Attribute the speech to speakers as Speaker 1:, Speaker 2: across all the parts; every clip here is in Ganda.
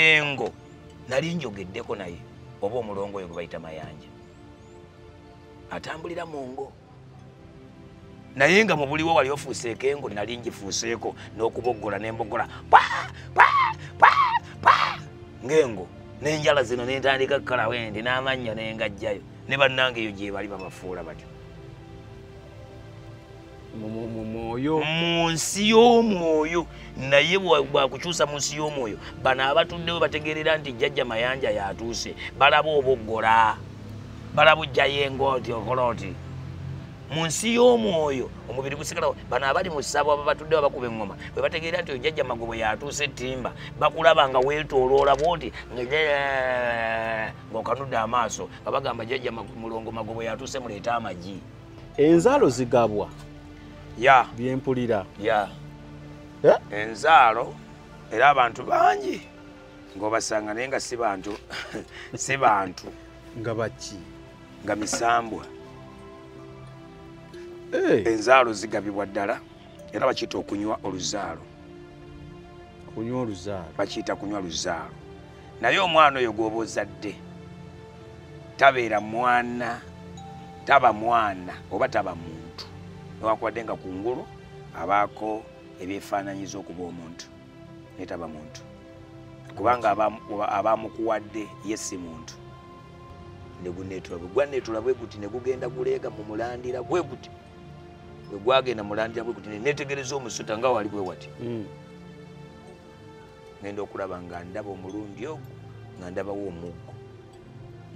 Speaker 1: Ngengo nali njogeddeko naye oba omulongo oyo gwe bayita Mayanja atambulira mu ngo naye nga mu buliwo wali ofuuseeko engo nali ngifuuseeko n'okuboggola n'emboggola Ngengo n'enjala zino n'entandika kukala wendi n'amannya n'engajjayo ne bannange eyo gye bali babafuula batyo mu nsi y'omwoyo naye bwakukyusa mu nsi y'omwoyo bano abatuddewo bategeerera nti jjajja Mayanja yatuuse balaba oboggola balaba ojjayo engo oti okola oti mu nsi y'omwoyo omubiri gusigalawo bano abali mu ssabo aba batuddewo bakuba eŋŋoma bwe bategeera nti ojjajja Magobo yatuuse ettimba bakulaba nga weetooloola bwoti ng'okanudde amaaso nga bagamba jjajja mulongo Magobo yatuuse muleete amagi
Speaker 2: enzaalo zigabwa
Speaker 1: ya
Speaker 2: byempulira
Speaker 1: ya enzaalo era abantu bangi ng'obasanga naye nga si bantu si bantu
Speaker 2: nga baki
Speaker 1: nga misambwa enzaalo zigabibwa ddala era bakiyita okunywa oluzaalo
Speaker 2: kunywa oluzaalo
Speaker 1: bakiyita kunywa luzaalo naye omwana oyo gw'oba ozadde tabeera mwana taba mwana oba taba muntu newankubadde nga ku ngulu abaako ebyefaananyiza okuba omuntu naye taba muntu kubanga abamukuwadde ye si muntu ne guneetula bwe gwaneetula bwe guti ne gugenda guleega mu mulandira bwe guti bwe gwagenda mulandira bwe guti neetegereza omusota nga wali bwe wati ngenda okulaba nga ndaba omulundi ogwo nga ndabawo omuggo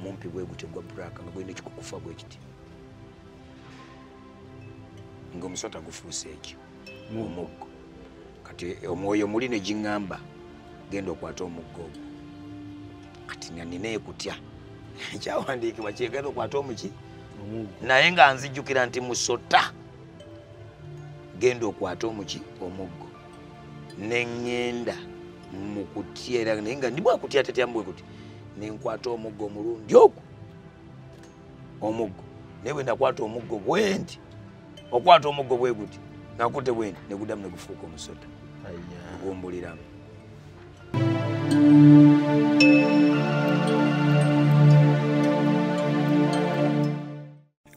Speaker 1: mumpi bwe guti gwa buraka nga gwenda ekikukufa bwe kiti ng'omusota gufuuse ekyo omuggo kati omwoyo muli ne giŋŋamba genda okwata omuggo ogwo kati nga nina ekutya ekyawandiikibwa kyegenda okwata omuki naye nga nzijjukira nti musota genda okwata omuki omuggo neŋŋenda mu kutya era naye nga ndi bwakutya tetyamu bwe kuti nenkwata omuggo omulundi ogwo omuggo naye bwe ndakwata omuggo bwendi okwata omuggo bwe guti nakutte bwendi ne guddamu ne gufuuka omusota gumbuliramu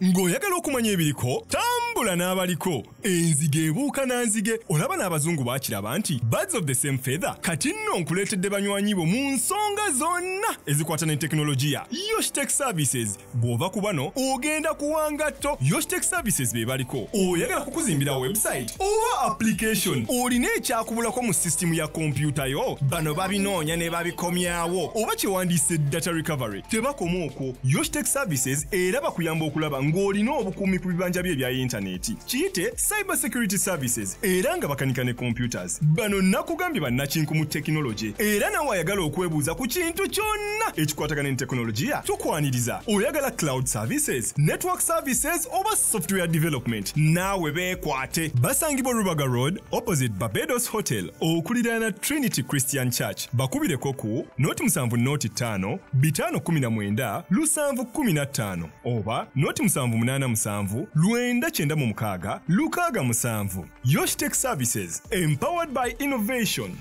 Speaker 3: ng'oyagala okumanya ebiriko tambula n'abaliko enzige ebuuka na nzige olaba n'abazungu baakiraba nti birds of the same feather kati nno nkuleetedde banywanyi bo mu nsonga zonna ezikwata ne tekinologiya Yoshitech Services bw'ova ku bano ogenda kuwangatto Yoshitech Services be baliko oyagala kukuzimbira website oba application olina ekyakubulako mu sisitimu ya kompyuta yo bano babinoonya ne babikomyawo oba kyewandiise data recovery tebakoma okwo Yoshitech Services era bakuyamba okulaba ng'olina obukuumi ku bibanja bye ebya intaneti kiyite cyber security services era nga bakanika ne computers bano nakugambye bannakinku mu tekinologi era nawe ayagala okwebuuza ku kintu kyonna ekikwatagana ne tekinologiya tukwaniriza oyagala cloud services network services oba software development naawe beekwate basangibwa Rubaga Road opposite Barbados Hotel okuliraana Trinity Christian Church bakubireko ku noti 7 noti 5 519 715 oba noti 787 996 667 Yoshitech Services empowered by innovation.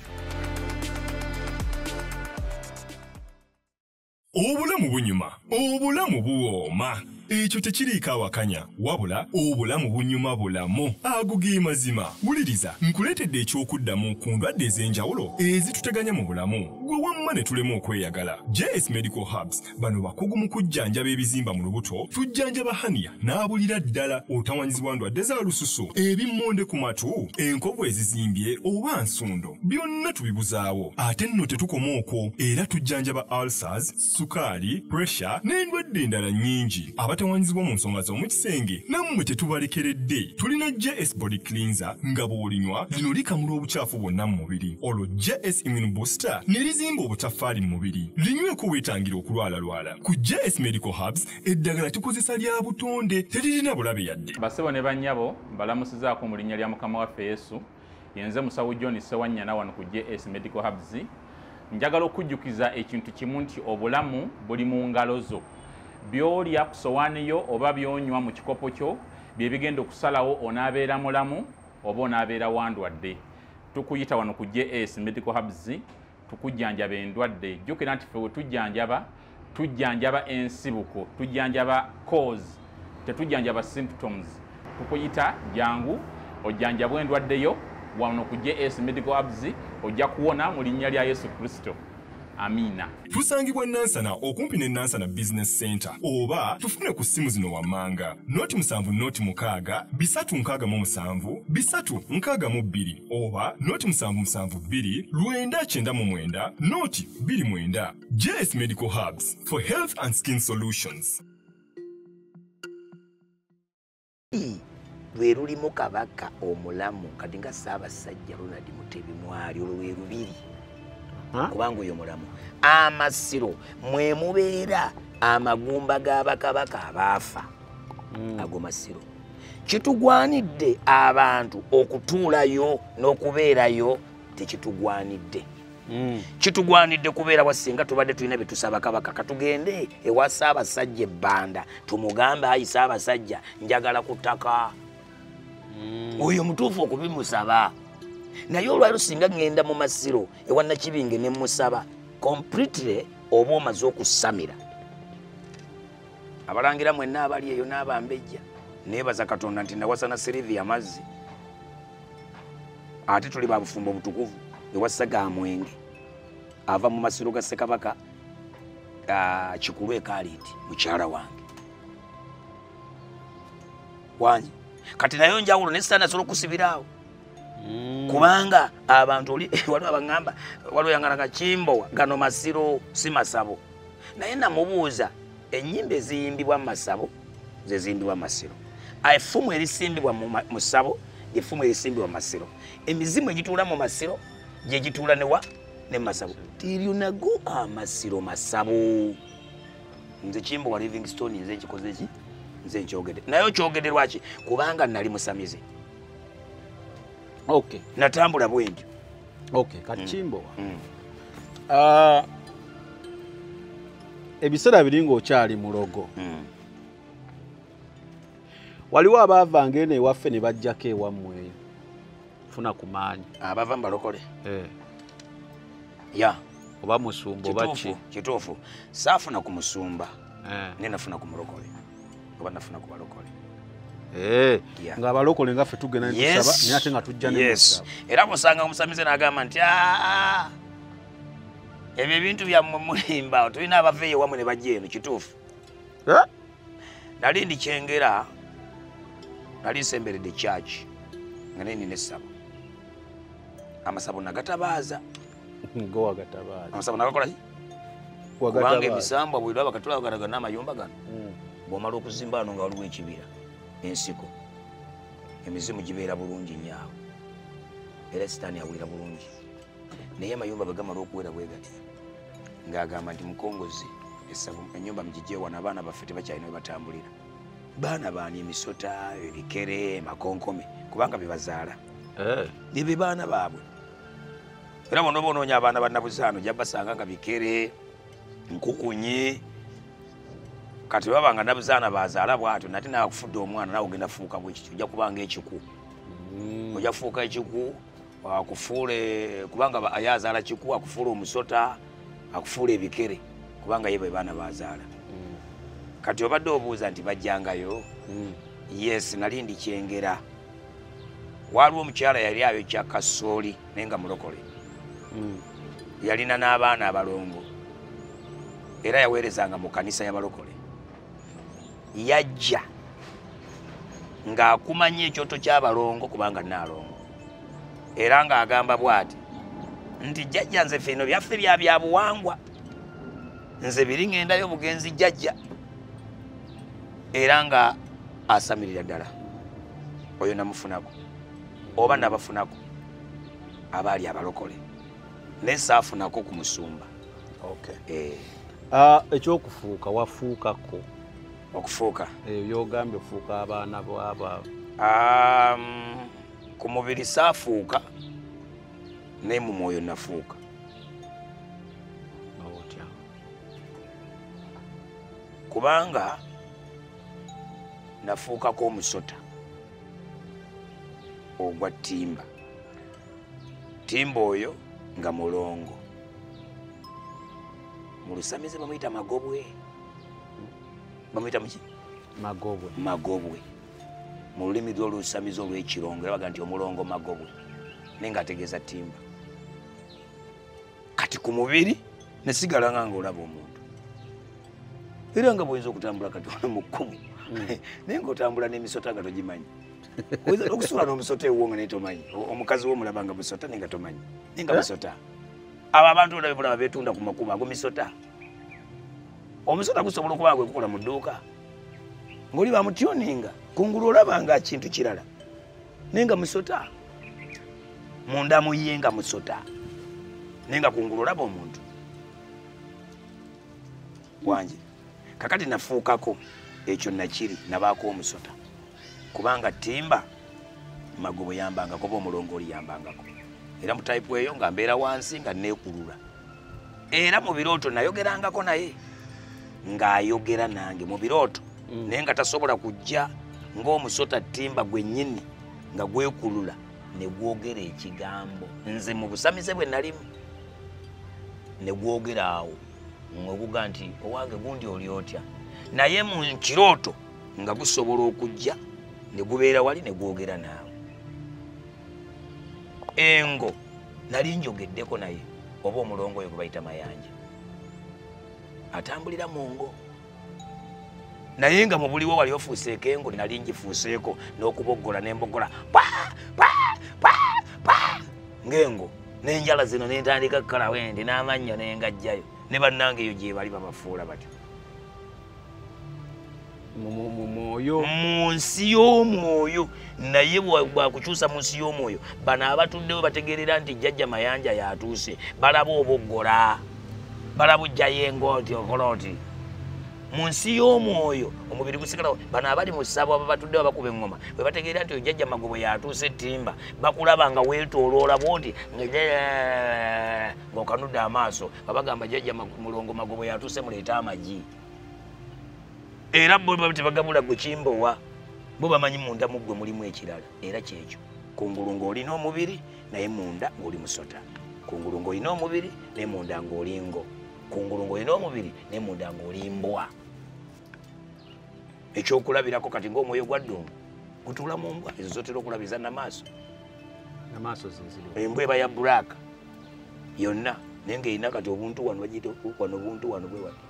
Speaker 3: Obulamu bunyuma, obulamu buwooma. Ekyo tekiriiko awakanya wabula obulamu bunyuma bulamu agugi mazima wuliriza nkuleetedde ekyokuddamu ku ndwadde ez'enjawulo ezituteganya mu bulamu gwe wamma ne tulema okweyagala JS Medical Hubs bano bakugu mu kujjanjaba ebizimba mu lubuto tujjanjaba hania n'abulira ddala otawanyizibwa ndwadde za lususu ebimmonde ku matu enkovu ezizimbye oba nsundo byonna tubibuzaawo ate nno tetukoma okwo era tujjanjaba ulcers sukaali pressure n'endwadde endala nnyingi abatawanyizibwa mu nsonga z'omu kisenge nammwe tetubalekeredde tulina JS Body Cleanser nga bw'olinywa lino likamula obucaafu bwonna mu mubiri olwo JS Immune Booster ne lizimba obutaffaali mu mubiri linyweko weetangira okulwalalwala ku JS Medical Hubs eddagala tukozesa lya butonde teririna bulabe yadde
Speaker 4: basebo ne bannyabo balamusizaako mu linnya lya mukama waffe Yesu yenze musawo John Sewanyana wano ku JS Medical Hubs njagala okujjukiza ekintu kimu nti obulamu buli mu ngalo zo byolya ku sowaani yo oba byonywa mu kikopo kyo bye bigenda okusalawo onaabeera mulamu oba onaabeera wandwadde tukuyita wano ku JS Medical Hubs tukujjanjaba endwadde. Jjukira nti ffe we tujjanjaba ensibuko, tujjanjaba cause, tetujjanjaba symptoms. Tukuyita jangu ojjanjabwa endwadde yo wano ku JS Medical Hubs, ojja kuwona mu linnya lya Yesu Kristo. Amina.
Speaker 3: Tusangibwa Nansana okumpi ne Nansana Business Center oba tufune ku simu zino wammanga noti 7 noti 6 bisatu 67 bisatu 62 oba noti 772 2999 noti 29. JS Medical Hubs for health and skin solutions.
Speaker 1: Lwe lulimu kabaka omulamu kati nga Ssaabasajja Ronald Mutebi Mwali olwo lwe lubiri. Kubanga oyo mulamu. Amasiro mwe mubeera amagumba g'abakabaka abaafa. Ago masiro. Kitugwanidde abantu okutuulayo n'okubeerayo tekitugwanidde. Kitugwanidde kubeera wasinga tubadde tulina bye tusaba kabaka katugende ewa Ssaabasajja ebbanda tumugambe ayi Ssaabasajja njagala ku ttaka. Oyo mutuufu okubimusaba. Naye olwaliro singa ngenda mu masiro ewa Nakibinge ne musaba completely oba omaze okusamira. Abalangira mwenna abali eyo n'abambejja neebaza Katonda nti nawasana Sylvia amazzi. Ate tuli ba bufumbo butukuvu ewa Ssagamwenge ava mu masiro ga Ssekabaka Kikulwe Khalid mukyala wange kati nayo njawulo nesitaana sobola okusibiraawo. Kubanga abantu waliwo abagamba waliwo yangana Kachimbo gano masiro si masabo. Naye namubuuza ennyimba eziyimbibwa mu masabo ze ziyimbibwa mu masiro. Effumu erisimbibwa mu ssabo effumu erisimbibwa mu masiro. Emizimu egituula mu masiro gye gituula ne masabo. Tiryonago amasiro masabo. Nze Kimbo wa Livingstone nze ekikoze ki? Nze nkyogedde. Naye okyogedde lwaki? Kubanga nali musamize.
Speaker 2: Okay.
Speaker 1: Natambula bwendyo.
Speaker 2: Okay, Kachimbo. Ebiseera biri ng'okyali mulogo. Waliwo abaavanga eno ewaffe ne bajjako ewammwe funa ku maanyi.
Speaker 1: Abava mbalokole. Ya.
Speaker 2: Oba musumba oba ki?
Speaker 1: Kituufu. Saafuna ku musumba. Ne nafuna ku mulokole. Oba nafuna ku balokole.
Speaker 2: Nga abalokole nga ffe tugenda tusaba naye ate nga tujja ne musaba.
Speaker 1: Era musanga omusamize n'agamba nti ebyo ebintu byammwe mulimba tulina abaveeyo wammwe ne bajja eno kituufu. Nali ndi Kyengera nali nsemberedde church nga neni n'essabo. Amasabo nagatabaaza.
Speaker 2: Ng'owagataba.
Speaker 1: Amasabo nagakola ki? Kubanga emisambwa bwe lwaba katula bagalaga n'amayumba gano. Bw'omala okuzimba wano nga waliwo ekibira ensiko emizimu gibeera bulungi nnyo awo era sitaani awulira bulungi. Naye amayumba bwe gamala okuwera bwe gati ng'agamba nti mukongozi essabo ennyumba mugijje wano abaana baffe tebakyalina we batambulira. Baana baani emisota ebikere makonkome kubanga bye bazaala bye baana baabwe. Era bw'onooba onoonya abaana ba Nnabuzaano ojja basanga nga bikere nkukunyi. Kati baba nga Nnabuzaana bazaala bw'atyo nate nawe akufudde omwana nawe ogenda fuuka bwe kityo ojja kubanga ekiku. Ojja kufuuka ekiku akufuule kubanga ayazaala kiku akufuula omusota akufuula ebikere kubanga ye be baana bazaala. Kati obadde obuuza nti bajjangayo. Yes, nali ndi Kyengera. Waliwo omukyala yali ayo kya Kasooli naye nga mulokole. Yalina n'abaana abalongo era yaweerezanga mu kanisa y'abalokole. Yajja ng'akumanya ekyoto ky'abalongo kubanga nnaalongo era ng'agamba bw'ati nti jjajja nze ffe bino byaffe bya buwangwa nze biri ŋŋendayo bugenzi jjajja era nga asamirira ddala. Oyo namufunako oba nabafunako abaali abalokole naye saafunako ku musumba.
Speaker 2: Ekyokufuuka wafuukako
Speaker 1: okufuuka
Speaker 2: byogambye ofuuka abaana bwaba.
Speaker 1: Ku mubiri saafuuka naye mu mwoyo nafuuka. Kubanga nafuukako omusota ogwa Ttimba. Ttimba oyo nga mulongo mu lusamize bamuyita magobwe bamuyita muki magobwe mu lulimi lw'olusamize olw'ekirongo erabaga nti omulongo magobwe naye ng'ategeeza timba kati ku mubiri nesigala nga olaba omuntu era nga bw'oyinza okutambula kati ono mu kkubo naye ng'otambula n'emisota nga togimanyi oyinza okusula n'omusota ewuwo nga naye tomanyi omukazi w'omulaba nga musota naye nga tomanyi naye nga musota abo abantu olabe bulaba beetunda ku makubo ago misota omusota gusobola okuba gwe kukola mu dduuka ng'oli bamutyoninga kungulu olaba nga kintu kirala naye nga musota munda muye nga musota naye nga kungulu olaba omuntu wanje kakati nafuukako ekyo nakiri nabaako omusota kubanga timba magobo yambangako oba omulongo oli yambangako era mu type eyo nga mbeera wansi nga neekulula era mu birooto nayogerangako naye ng'ayogera nange mu birooto naye nga tasobola kujja ng'omusota timba gwennyini nga gwekulula ne gwogera ekigambo nze mu busamize bwe nalimu ne gwogera awo ng'oguga nti owange gundi oli otya naye mu kirooto nga gusobola okujja ne gubeera wali ne gwogera naawe engo nali njogeddeko naye oba omulongo oyo gwe bayita mayanja atambulira mu ngo naye nga mu buliwo wali ofuuseeko engo nali ngifuuseeko n'okuboggola n'emboggola ng'engo n'enjala zino n'entandika kukalawendi n'amannya n'engajjayo ne bannange eyo gye bali babafuula batyo mu nsi y'omwoyo naye bwakukyusa mu nsi y'omwoyo bano abatuddewo bategeerera nti jjajja mayanja yatuuse balaba oboggola balaba ojjayo engo oti okola oti mu nsi y'omwoyo omubiri gusigalawo bano abali mu ssabo aba batuddewo bakuba eŋŋoma bwe bategeerera nti ojjajja magobo yatuuse timba bakulaba nga weetooloola bwoti ng'okanudde amaaso babagamba jjajja mulongo magobo yatuuse muleete amagi era bo tebagabula gwe kimbowa bo bamanyi munda mu ggwe mulimu ekirala era kyekyo kungulu ng'olina omubiri naye munda ng'oli musota kungulu ng'olina omubiri naye munda ng'oli ngo kungulu ng'olina omubiri naye munda ng'oli mbwa ekyokulabirako kati ng'omwoyo gwa ddungu gutuula mu mbwa ezo zotera okulabiza namaaso embwa eba ya bulaka yonna naye ng'erina kati obuntu wano bagiyita wano obuntu wano bwe wano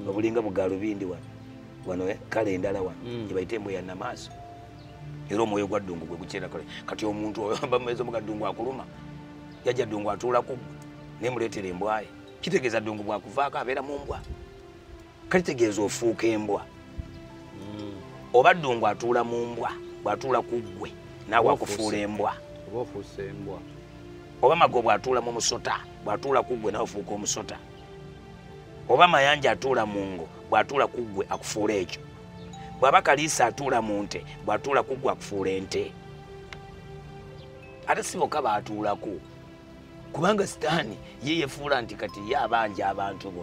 Speaker 1: obulinga bugalubindi wano kale endala wano ebayita embwa ya namaaso era omwoyo gwa ddungu gwe gukyerako kati omuntu bameze omuga ddungu akuluma yajja ddungu atuula ku ggwe naye muleetera embwaye kitegeeza ddungu bwakuvaako abeera mu mbwa kalitegeeza ofuuka embwa oba ddungu atuula mu mbwa bw'atuula ku ggwe naawe akufuula embwa oba mago bw'atuula mu musota bw'atuula ku ggwe naawe ofuuka omusota oba mayanja atuula mu ngo bw'atuula ku ggwe akufuula ekyo bw'aba kaliisa atuula mu nte bw'atuula ku ggwe akufuula ente ate si bokka baatuulako kubanga sitaani ye yefuula nti kati ye abanja abantu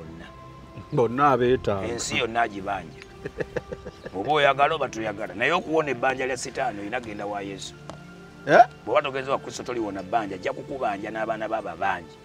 Speaker 2: bonna abeetaaga
Speaker 1: ensi yonna agibanja oba oyagala oba toyagala naye okuwona ebbanja lya sitaani olina genda wa yesu bw'oba togenza wa kristo toliwona bbanja ajja kukubanja n'abaana baaba bangi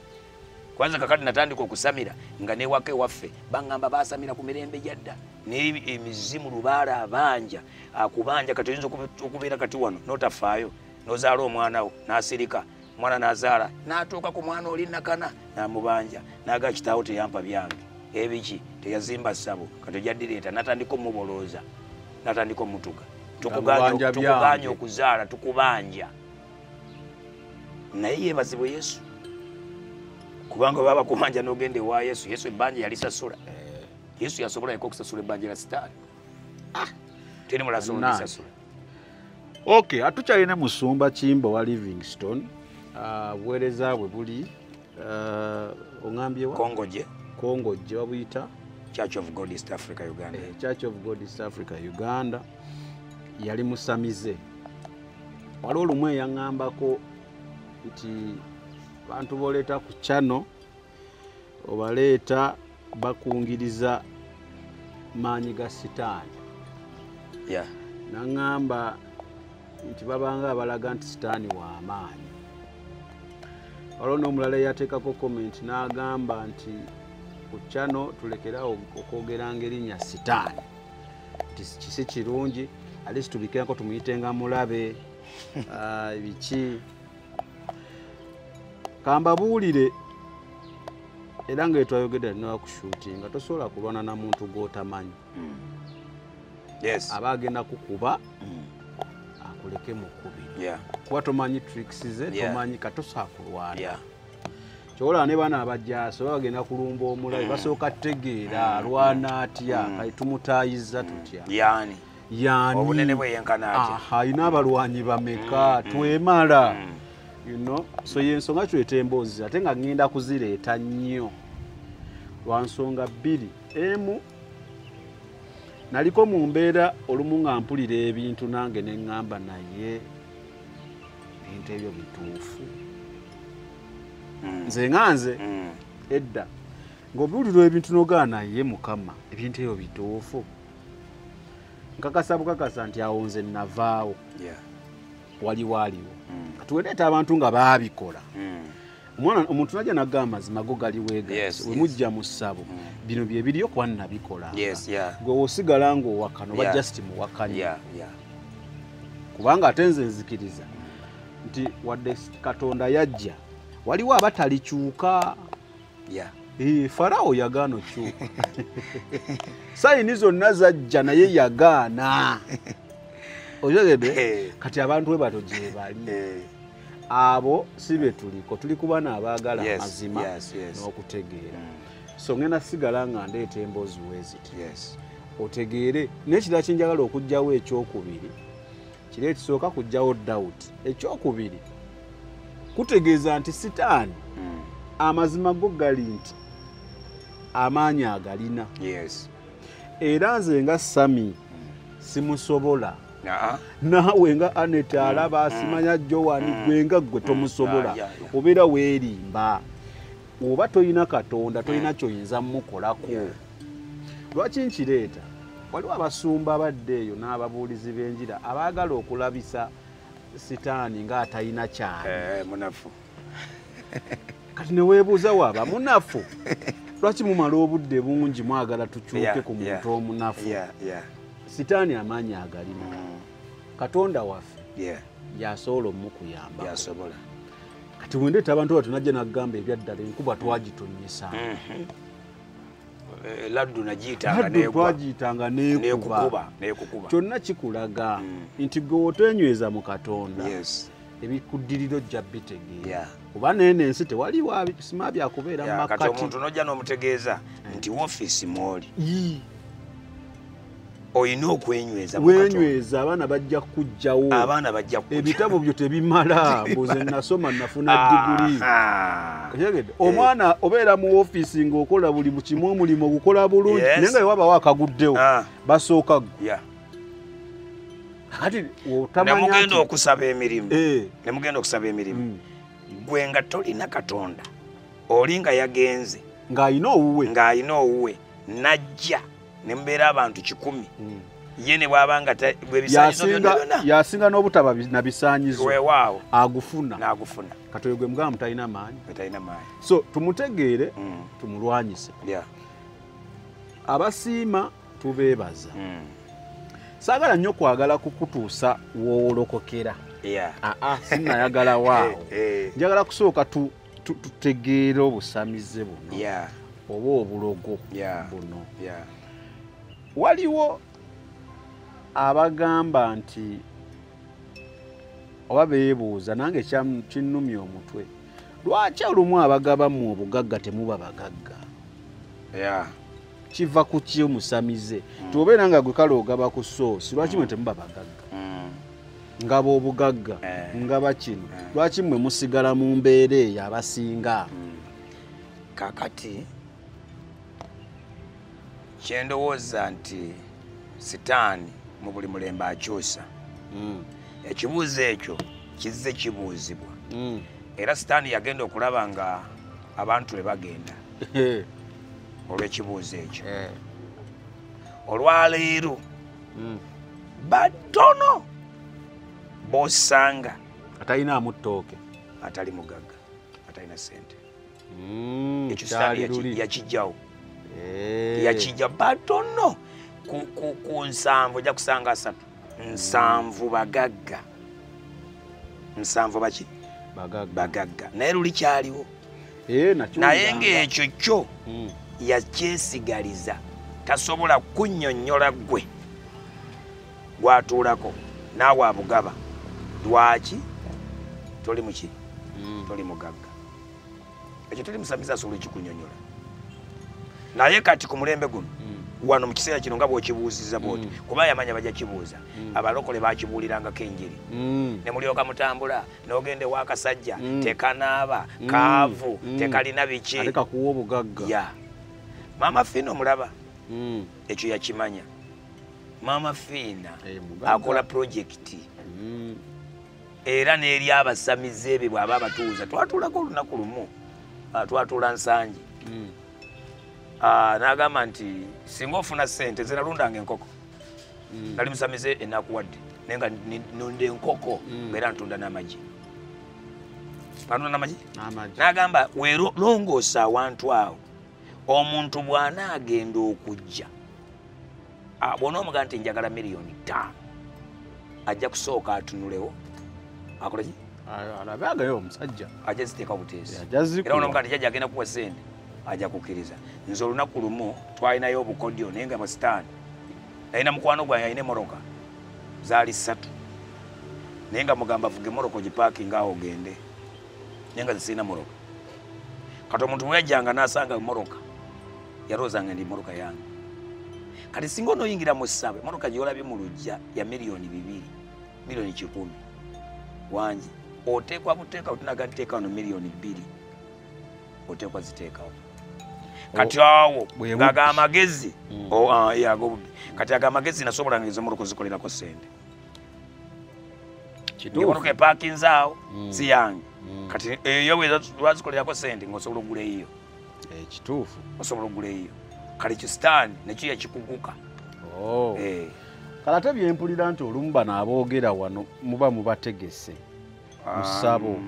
Speaker 1: kwanza kakati natandika okusamira nga newaka ewaffe baŋŋamba basamira ku mirembe gyadda naye emizimu lubaala abanja akubanja kati oyinza okubeera kati wano n'otafaayo n'ozaala omwana wo n'asirika omwana n'azaala n'atuuka ku mwana oli nakana n'amubanja n'agaa kitaawo teyampa byange ebiki teyazimba ssabo kati ojja ddireeta n'atandika omubolooza n'atandika omutuga tukuganya okuzaala tukubanja naye yeebazibwe yesu kubanga baba kubanja n'ogenda ewa yesu yesu ebbanja yalisasula yesu yasobola yeka okusasula ebbanja lya sitaani teri mulaso lisasula
Speaker 2: okay atukyalina musumba kimbo wa Livingstone buweereza bwe buli oŋambyewa kongojje babuyita
Speaker 1: Church of God East Africa Uganda
Speaker 2: Church of God East Africa Uganda yali musamize waliwo lumu eyaŋŋambako nti bantu boleeta ku channel obaleeta bakungiriza maanyi ga sitaani naŋŋamba nti babanga abalaga nti sitaani wa maanyi waliwo n'omulala yateekako comment n'agamba nti ku channel tulekerawo okwogeranga erinnya sitaani nti kisi kirungi alisi tubikirako tumuyitenga mulabe biki kambabuulire era ngaetwayogedde nakushuutinga tosobola kulwana na muntu gw'otamanyi aba agenda kukuba akuleke mu kkubi kuba tomanyi tricks ze tomanyi katosa kulwana kyobola ne baana abajjaso baba bagenda kulumba omulabe basooka tegeera alwana atya kati tumutaayiza tutya yani
Speaker 1: obunene bweyenkana atya
Speaker 2: alina abalwanyi bameka twemala you know so yensonga kyeta emboozi ate nga ngenda kuzireeta nnyo lwa nsonga bbiri emu naliko mu mbeera olumu nga mpulira ebintu nange ne ŋŋamba naye ebintu ebyo bituufu nze nganze edda ng'obuulirwa ebintu n'ogaana naye mukama ebintu ebyo bituufu nkakasa bukakasa nti awo nze navaawo waliwo katuwereeta abantu nga baabikola omuntu najja nagamba amazima go gali weegazi we mujja mu ssabo bino bye biriyo kuba nabikola gwe wosigala ng'owakana oba just muwakanya kubanga ate nze nzikiriza nti wadde Katonda yajja waliwo abatalikyuka Farawo yagaana okyuka sayini zonna zajja naye yagaana ojogedde kati abantu we bato gye bali abo si be tuli kubaana abaagala amazima n'okutegeera so ngenda sigala nga ndeeta emboozi weeziti otegeere n'ekirala kyenjagala okugjawo ekyokubiri kiri ekisooka kugjawo doubt ekyokubiri kutegeeza nti sitaani amazima go gali nti amaanyi agalina era nze nga Sami simusobola naawe nga Anet alaba asimanya Joani gwe nga gwe tomusobola obeera weerimba oba toyina Katonda toyina kyoyinza mukolako lwaki nkireeta waliwo abasumba abadde eyo n'ababuulizi b'enjira abaagala okulabisa sitaani nga atayina kyali
Speaker 1: munafu
Speaker 2: kati ne weebuuza waaba munafu lwaki mumala obudde bungi mwagala tukyuke ku muntu omunafu sitaani amaanyi agalina Katonda waffe yasobola omukuyamba kati wendeeta abantu batu najja naggamba ebyaddala enkuba twagitonyesa
Speaker 1: laddu
Speaker 2: twagiyitanga neekuba kyonna kikulaga nti gwe otenyweza mu Katonda ebikuddiriro ojja bitegeera kuba nene ensi tewaliwo sima byakubeera mu makati
Speaker 1: omuntu nojja n'omutegeeza nti woofiisi mwoli oyina okwenyweza
Speaker 2: wenyweza abaana bajja kujjawo ebitabo byo tebimala mbuze nasoma nafuna diguli omwana obeera mu woofiisi ng'okola buli kimu omulimu ogukola bulungi naye nga wewabawo akaguddewo basooka kati
Speaker 1: nemugenda okusaba emirimu gwe nga tolina Katonda oli nga yagenze ng'ayina owuwe najja ne mbeera abantu 100 ye ne bw'aba nga bwebisaanyizo byonna
Speaker 2: yasinga n'obutaba na bisaanyizo
Speaker 1: weewaawo
Speaker 2: agufuna kati oyo gwe mugamba mutalina maanyi so tumutegeere tumulwanyise abasiima tubeebaza saagala nnyo kwagala kukutuusa woolokokera sinnayagala waawo njagala kusooka tutegeere obusamize buno oba obulogo buno waliwo abagamba nti oba beebuuza nange kinnumya omutwe lwaki olumu abagaba mu obugagga temuba bagagga kiva ku ki omusamize tobeera nga gwe kale ogaba ku soosi lwaki mwe temuba bagagga ngaba obugagga ngaba kino lwaki mwe musigala mu mbeera eyo abasinga
Speaker 1: kakati kyendowooza nti sitaani mu buli mulembe akyusa ekibuuzo ekyo kizze kibuuzibwa era sitaani yagenda okulaba nga abantu we bagenda olw'ekibuuzo ekyo olwaleero batono bosanga
Speaker 2: atalina amuttooke
Speaker 1: atali mugagga atalina ssente ekyo sitaani yakijjawo yakijja batono ku nsanvu ojja kusanga 3 nsanvu bagagga nsanvu baki bagagga naye luli kyaliwo naye ng'ekyo kyo yakyesigaliza tasobola kunnyonnyola gwe gwatuulako naawe abugaba lwaki toli muki toli mugagga ekyo toli musamiza asobola ekikunnyonnyola naye kati ku mulembe guno wano mu kiseera kino nga bw'okibuuziza bwoti kuba yamanya bajja kibuuza abalokole baakibuulirangako enjiri ne mulyoka mutambula n'ogende w'akasajja tekanaaba kaavu tekalina biki
Speaker 2: aleka kuwa obugagga
Speaker 1: maama Fiina omulaba ekyo yakimanya maama Fiina akola projekiti era n'eri abasamize ebyo bw'aba abatuuza twatuulako olunaku lumu twatuula Nsanje n'agamba nti singa ofuna ssente nze nalundanga enkoko nali musamize enakuwadde naye nga nunda enkoko ngaera ntunda n'amagi nalunda n'amagi n'agamba weerongoosa awantu awo omuntu bw'anaagenda okujja bw'onoomugamba nti njagala $5,000,000 ajja kusooka atunulewo akola ki
Speaker 2: alabe agayo omusajja
Speaker 1: ajja ziteeka buteesi era onoomugamba nti jjajja agenda kuwa ssente ajja kukkiriza nze olunaku lumu twalinayo obukodyo naye nga basitaani nalina mukwano gwange alina emoroka zaali 3 naye nga mugamba avuga emoroka gipaakinga awo ogende naye nga zisirina moroka kati omuntu bwe yajjanga n'asanga emoroka yalowoozanga ndi moroka yange kati singa onooyingira mu ssabo emoroka gy'olabye mu lujja ya $2,000,000 $10,000,000 wangi oteekwa buteekawo tunaga nteeka wano $2,000,000 oteekwa ziteekawo kati awo ngaga amagezi kati aga amagezi nasobolanga ezo moroka zikolerako ssente emoroka epaakinze awo si yange kati eyo lwazikolerako ssente ng'osobola okugula eyo
Speaker 2: ekituufu
Speaker 1: osobola okugula eyo kale kisitaani nekyo yakikuguka
Speaker 2: kale ate byempulira nti olumu bano aboogera wano muba mubategese mu ssabo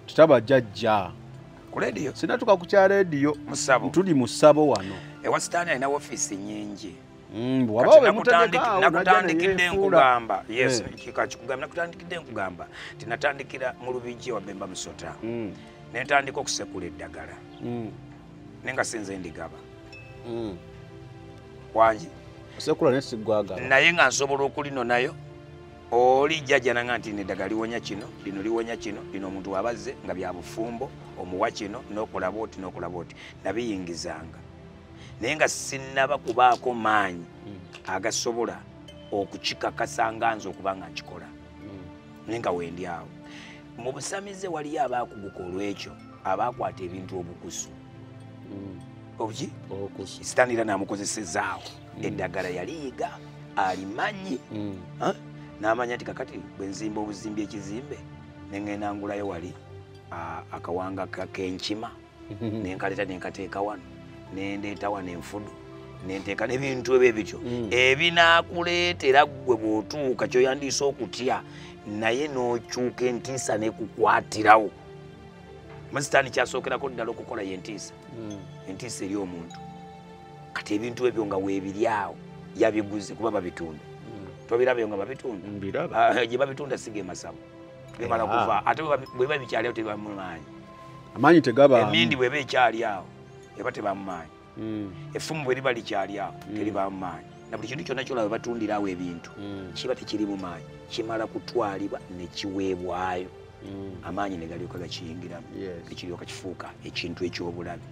Speaker 2: tutabajjajja
Speaker 1: ku leediyo
Speaker 2: sinatuka ku kya leediyo tuli mu ssabo wano
Speaker 1: ewa sitaani alina woofiisi nnyingi nakutandikidde nkugamba nakutandikidde nkugamba nti natandikira mu Lubijji wa Bemba Musota netandika okusekula eddagala naye nga sinze ndigaba wangi
Speaker 2: osekula nesigwagaba
Speaker 1: naye nga nsobola okulinonayo oli jjajja nanga nti neddagala liwonya kino lino liwonya kino lino omuntu wabazze nga bya bufumbo omuwa kino n'okulaba oti n'okulaba oti nabiyingizanga naye nga sinnaba kubaako maanyi agasobola okukikakasa nga nze okuba nga nkikola naye nga wendi awo mu busamize waliyo abaakuguka olw'ekyo abaakwata ebintu obukusu obuki sitaanira namukozesezaawo eddagala yaliyiga alimanyi n'amanya nti kakati bwe nzimba obuzimbi ekizimbe neŋŋenda ngulayo wali akawanga k'enkima nenkaleta nenkateeka wano nendeeta wano enfudu nenteeka n'ebintu ebyo ebityo ebinaakuleetera ggwe bw'otuuka kyoyandiisa okutya naye n'okyuka entiisa n'ekukwatirawo musitaani kyasookerako ddala okukola yentiisa entiisa eri omuntu kati ebintu ebyo nga weebiryawo yabiguze kuba babitunda tobirabyo nga babitunda gye babitunda sige masabu bimala kuva ate bwe babikyali awo tebamumaanyi
Speaker 2: amaanyi tegaba
Speaker 1: emindi bweba ekyali awo eba tebamumaanyi effumu bwe liba likyali awo teribamumaanyi na buli kintu kyonna kyolaba batundira awo ebintu kiba tekiri mu maanyi kimala kutwalibwa nekiweebwayo amaanyi ne galyoka gakiyingiramu ekiryoka kifuuka ekintu ekyobulabe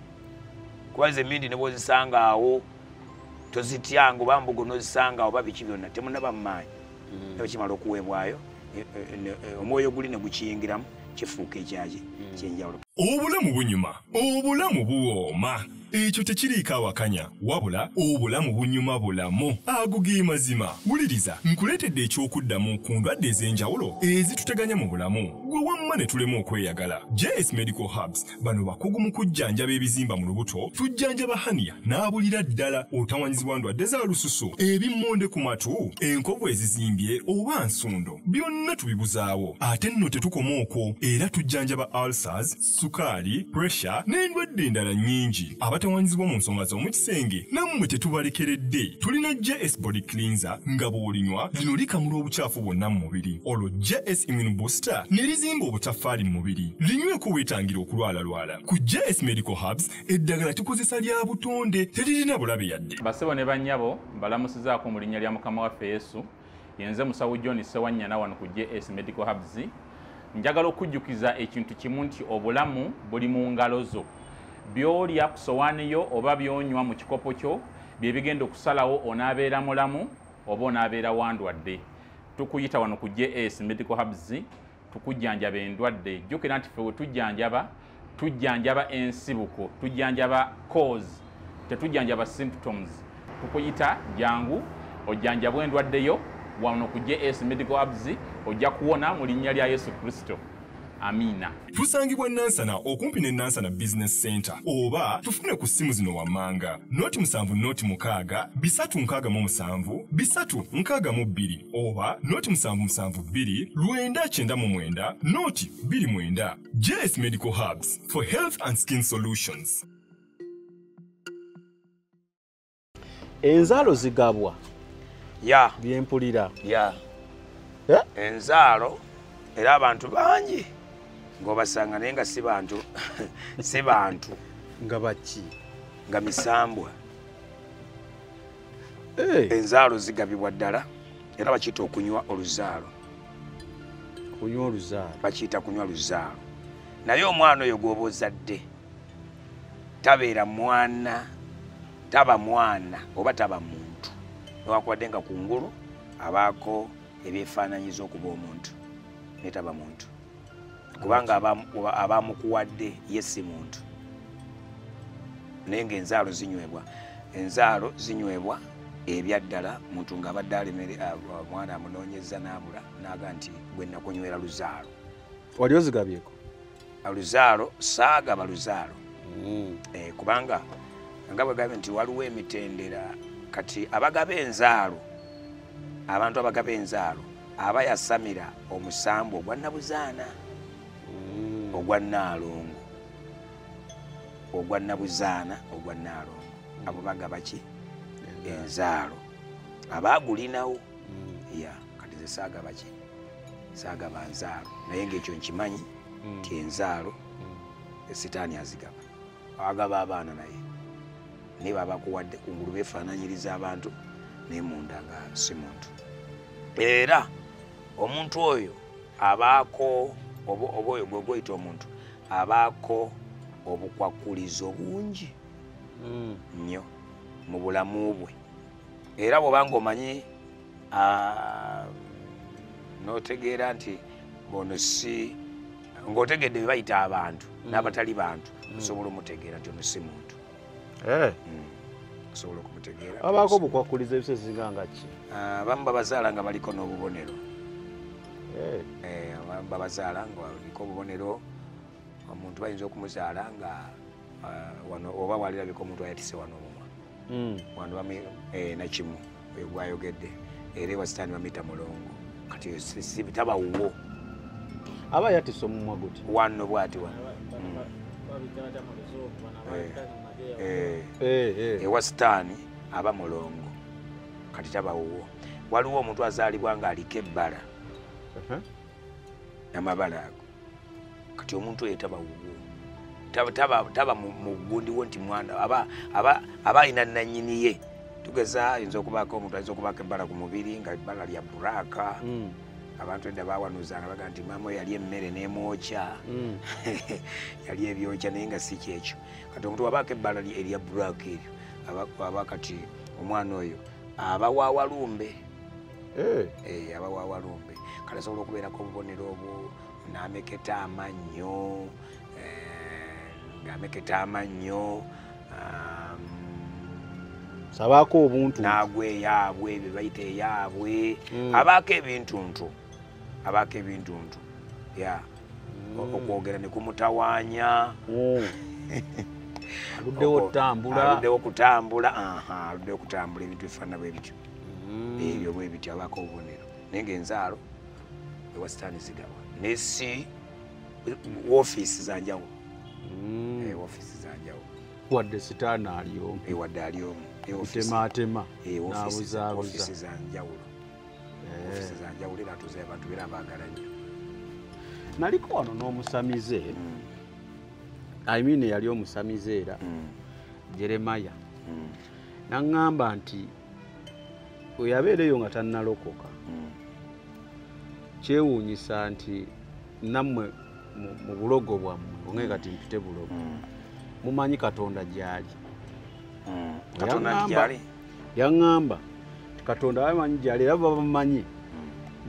Speaker 1: kubaza emindi ne bwozisanga awo tozityanga oba mbugo nozisanga oba biki byonna temunaba mu maanyi eba kimala okuweebwayo omwoyo guli ne gukiyingiramu kifuuka ekyaki kyenjawulo.
Speaker 3: Obulamu bunyuma, obulamu buwooma. Ekyo tekiriiko awakanya wabula obulamu bunyuma bulamu agugi mazima. Wuliriza nkuleetedde ekyokuddamu ku ndwadde ez'enjawulo ezituteganya mu bulamu gwe wamma ne tulema okweyagala. JS Medical Hubs bano bakugu mu kujjanjaba ebizimba mu lubuto, tujjanjaba hania n'abulira ddala otawanyizibwa ndwadde za lususu, ebimmonde ku matu, enkovu ezizimbye oba nsundo, byonna tubibuzaawo. Ate nno tetukoma okwo era tujjanjaba ulcers, sukaali, pressure n'endwadde endala nnyingi. abatawaanyizibwa mu nsonga z'omukisenge nammwe tetubalekeredde. Tulina JS Body Cleanser nga bw'olinywa lino likamula obucaafu bwonna mu mubiri. Olwo JS Immune Booster ne lizimba obutafaali mu mubiri. Linyweko weetangira okulwalalwala. Ku JS Medical Hubs eddagala tukozesa lya butonde teririna bulabe yadde.
Speaker 4: Bassebo ne bannyabo mbalamusizaako mu linnya lya Mukama waffe Yesu. Yenze musawo John Sewanyana wano ku JS Medical Hubs. Njagala okujjukiza ekintu kimu nti obulamu buli mu ngalo zo. By'olya ku sowaani yo oba by'onywa mu kikopo kyo bye bigenda okusalawo onaabeera mulamu oba onaabeera wandwadde. Tukuyita wano ku JS Medical Hubs tukujjanjaba endwadde. Jjukira nti ffe we tujjanjaba ensibuko, tujjanjaba cause, tetujjanjaba symptoms. Tukuyita jangu ojjanjabwa endwadde yo wano ku JS Medical Hubs ojja kuwona mu linnya lya Yesu Kristo. Amina.
Speaker 3: Tusangibwa Nansana okumpi ne Nansana Business Center oba tufune ku simu zino wammanga noti 7 367 362 oba noti 772 999 noti 29. JS Medical Hubs for health and skin solutions.
Speaker 2: Enzaalo zigabwa
Speaker 1: ya
Speaker 2: byempulira
Speaker 1: ya enzaalo era abantu bangi ng'obasanga naye nga si bantu si bantu
Speaker 2: nga baki
Speaker 1: nga misambwa. Enzaalo zigabibwa ddala era bakiyita okunywa oluzaalo.
Speaker 2: kunywa oluzaalo
Speaker 1: bakiyita kunywa luzaalo. Naye omwana oyo gw'oba ozadde tabeera mwana, taba mwana oba taba muntu newankubadde nga kungulu abaako ebyefaananyiza okuba omuntu naye taba muntu kubanga abamukuwadde ye si muntu. Naye ng'enzaalo zinywebwa, enzaalo zinywebwa ebyaddala muntu ng'abadde alemere omwana amunoonyeza n'abula n'aga nti gwe nakunywera luzaalo.
Speaker 2: wali ozigabyeko?
Speaker 1: Luzaalo saagaba luzaalo kubanga nga bwe gambye nti waliwo emitendera kati abagaba enzaalo, abantu abagaba enzaalo aba yasamira omusambu ogwa Nabuzaana, ogwa Nnaalongo, ogwa Nabuzaana, ogwa Nnaalongo. Abo bagaba ki? Enzaalo. Abaagulinawo ya kati ze saagaba ki? Saagaba nzaalo. Naye ng'ekyo nkimanyi nti enzaalo Sitaani azigaba. Agaba abaana naye baba kuwadde kungulu beefaananyiriza abantu naye munda nga si muntu. Era omuntu oyo abaako oba oyo gwe goyita omuntu abaako obukwakulizo bungi nnyo mu bulamu bwe. Era bw'obanga omanyi n'otegeera nti bono si ng'otegedde bye bayita abantu n'abatali bantu osobola omutegeera nti ono si muntu. Osobola okumutegeera.
Speaker 2: Abaako obukwakulizo ebisezinga nga ki?
Speaker 1: Abamu babazaala nga baliko n'obubonero. Abamu babazaala nga baliko obubonero. Omuntu bayinza okumuzaala nga wano oba walirabika omuntu ayatise wano omumwa. Wano nakimu oyo gwayogedde. Era ewa Sitaani bamuyita mulongo. Kati tabawuwo.
Speaker 2: Aba yatise omumwa guti?
Speaker 1: Wano bw'ati wano. Ewa Sitaani aba mulongo kati tabawuwo. Waliwo omuntu azaalibwa ng'aliko ebbala n'amabala ago kati omuntu oyo tabawuwo, taba mu gundiwo nti mwana aba alina nannyini ye. Tugeza ayinza okubaako omuntu ayinza okubaako ebbala ku mubiri nga ebbala lya buraaka. Abantu edda bawanuzanga baga nti maama oyo yali emmere n'emwokya yali ebyokya naye nga si kyekyo. Kati omuntu wabaako ebbala erya buraaka eryo aba kati omwana oyo aba waawalumbe. Aba waawalumbe kale asobola okubeerako obubonero obwo n'ameketa amannyo ng'ameketa amannyo
Speaker 2: sabaako obuntu
Speaker 1: n'agwa eyaabwe bye bayita eyaabwe. Abaako ebintuntu ya okwogera ne kumutawaanya. aluddewo kutambula ebintu bifaanana bwe bityo ebyo bwe bityo. Abaako obubonero naye ng'enzaalo ewa Sitaani zigaba nesi woofiisi zanjawulo. Woofiisi zanjawulo
Speaker 2: wadde sitaana aliomu
Speaker 1: wadde aliomu
Speaker 2: tematema
Speaker 1: n'abuzaabuza ofisi za njawulo era tuze abantu beera baagala nnyo.
Speaker 2: Naliko wano n'omusamize yali omusamize era Jeremaya naŋŋamba nti we yabeereyo nga tannalokoka kyewuunyisa nti nammwe mu bulogo bwammwe onge kati mpite bulogo mumanyi Katonda gy'ali. Yaŋŋamba nti Katonda bamanyi gy'ali era babamanyi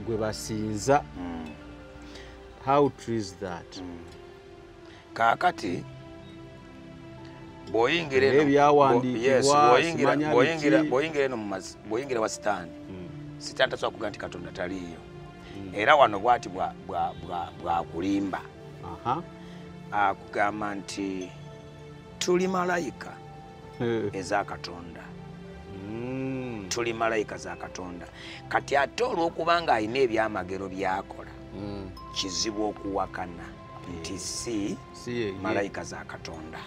Speaker 2: gwe basinza. How true is that?
Speaker 1: Kaakati bw'oyingira wa sitaani tasobola kugaa nti Katonda taliiyo. Era wano bw'ati bw'akulimba akugamba nti tuli malayika eza Katonda. Tuli malayika za Katonda. Kati ate olw'okubanga alina ebyamagero by'akola kizibu okuwakana nti si malayika za Katonda.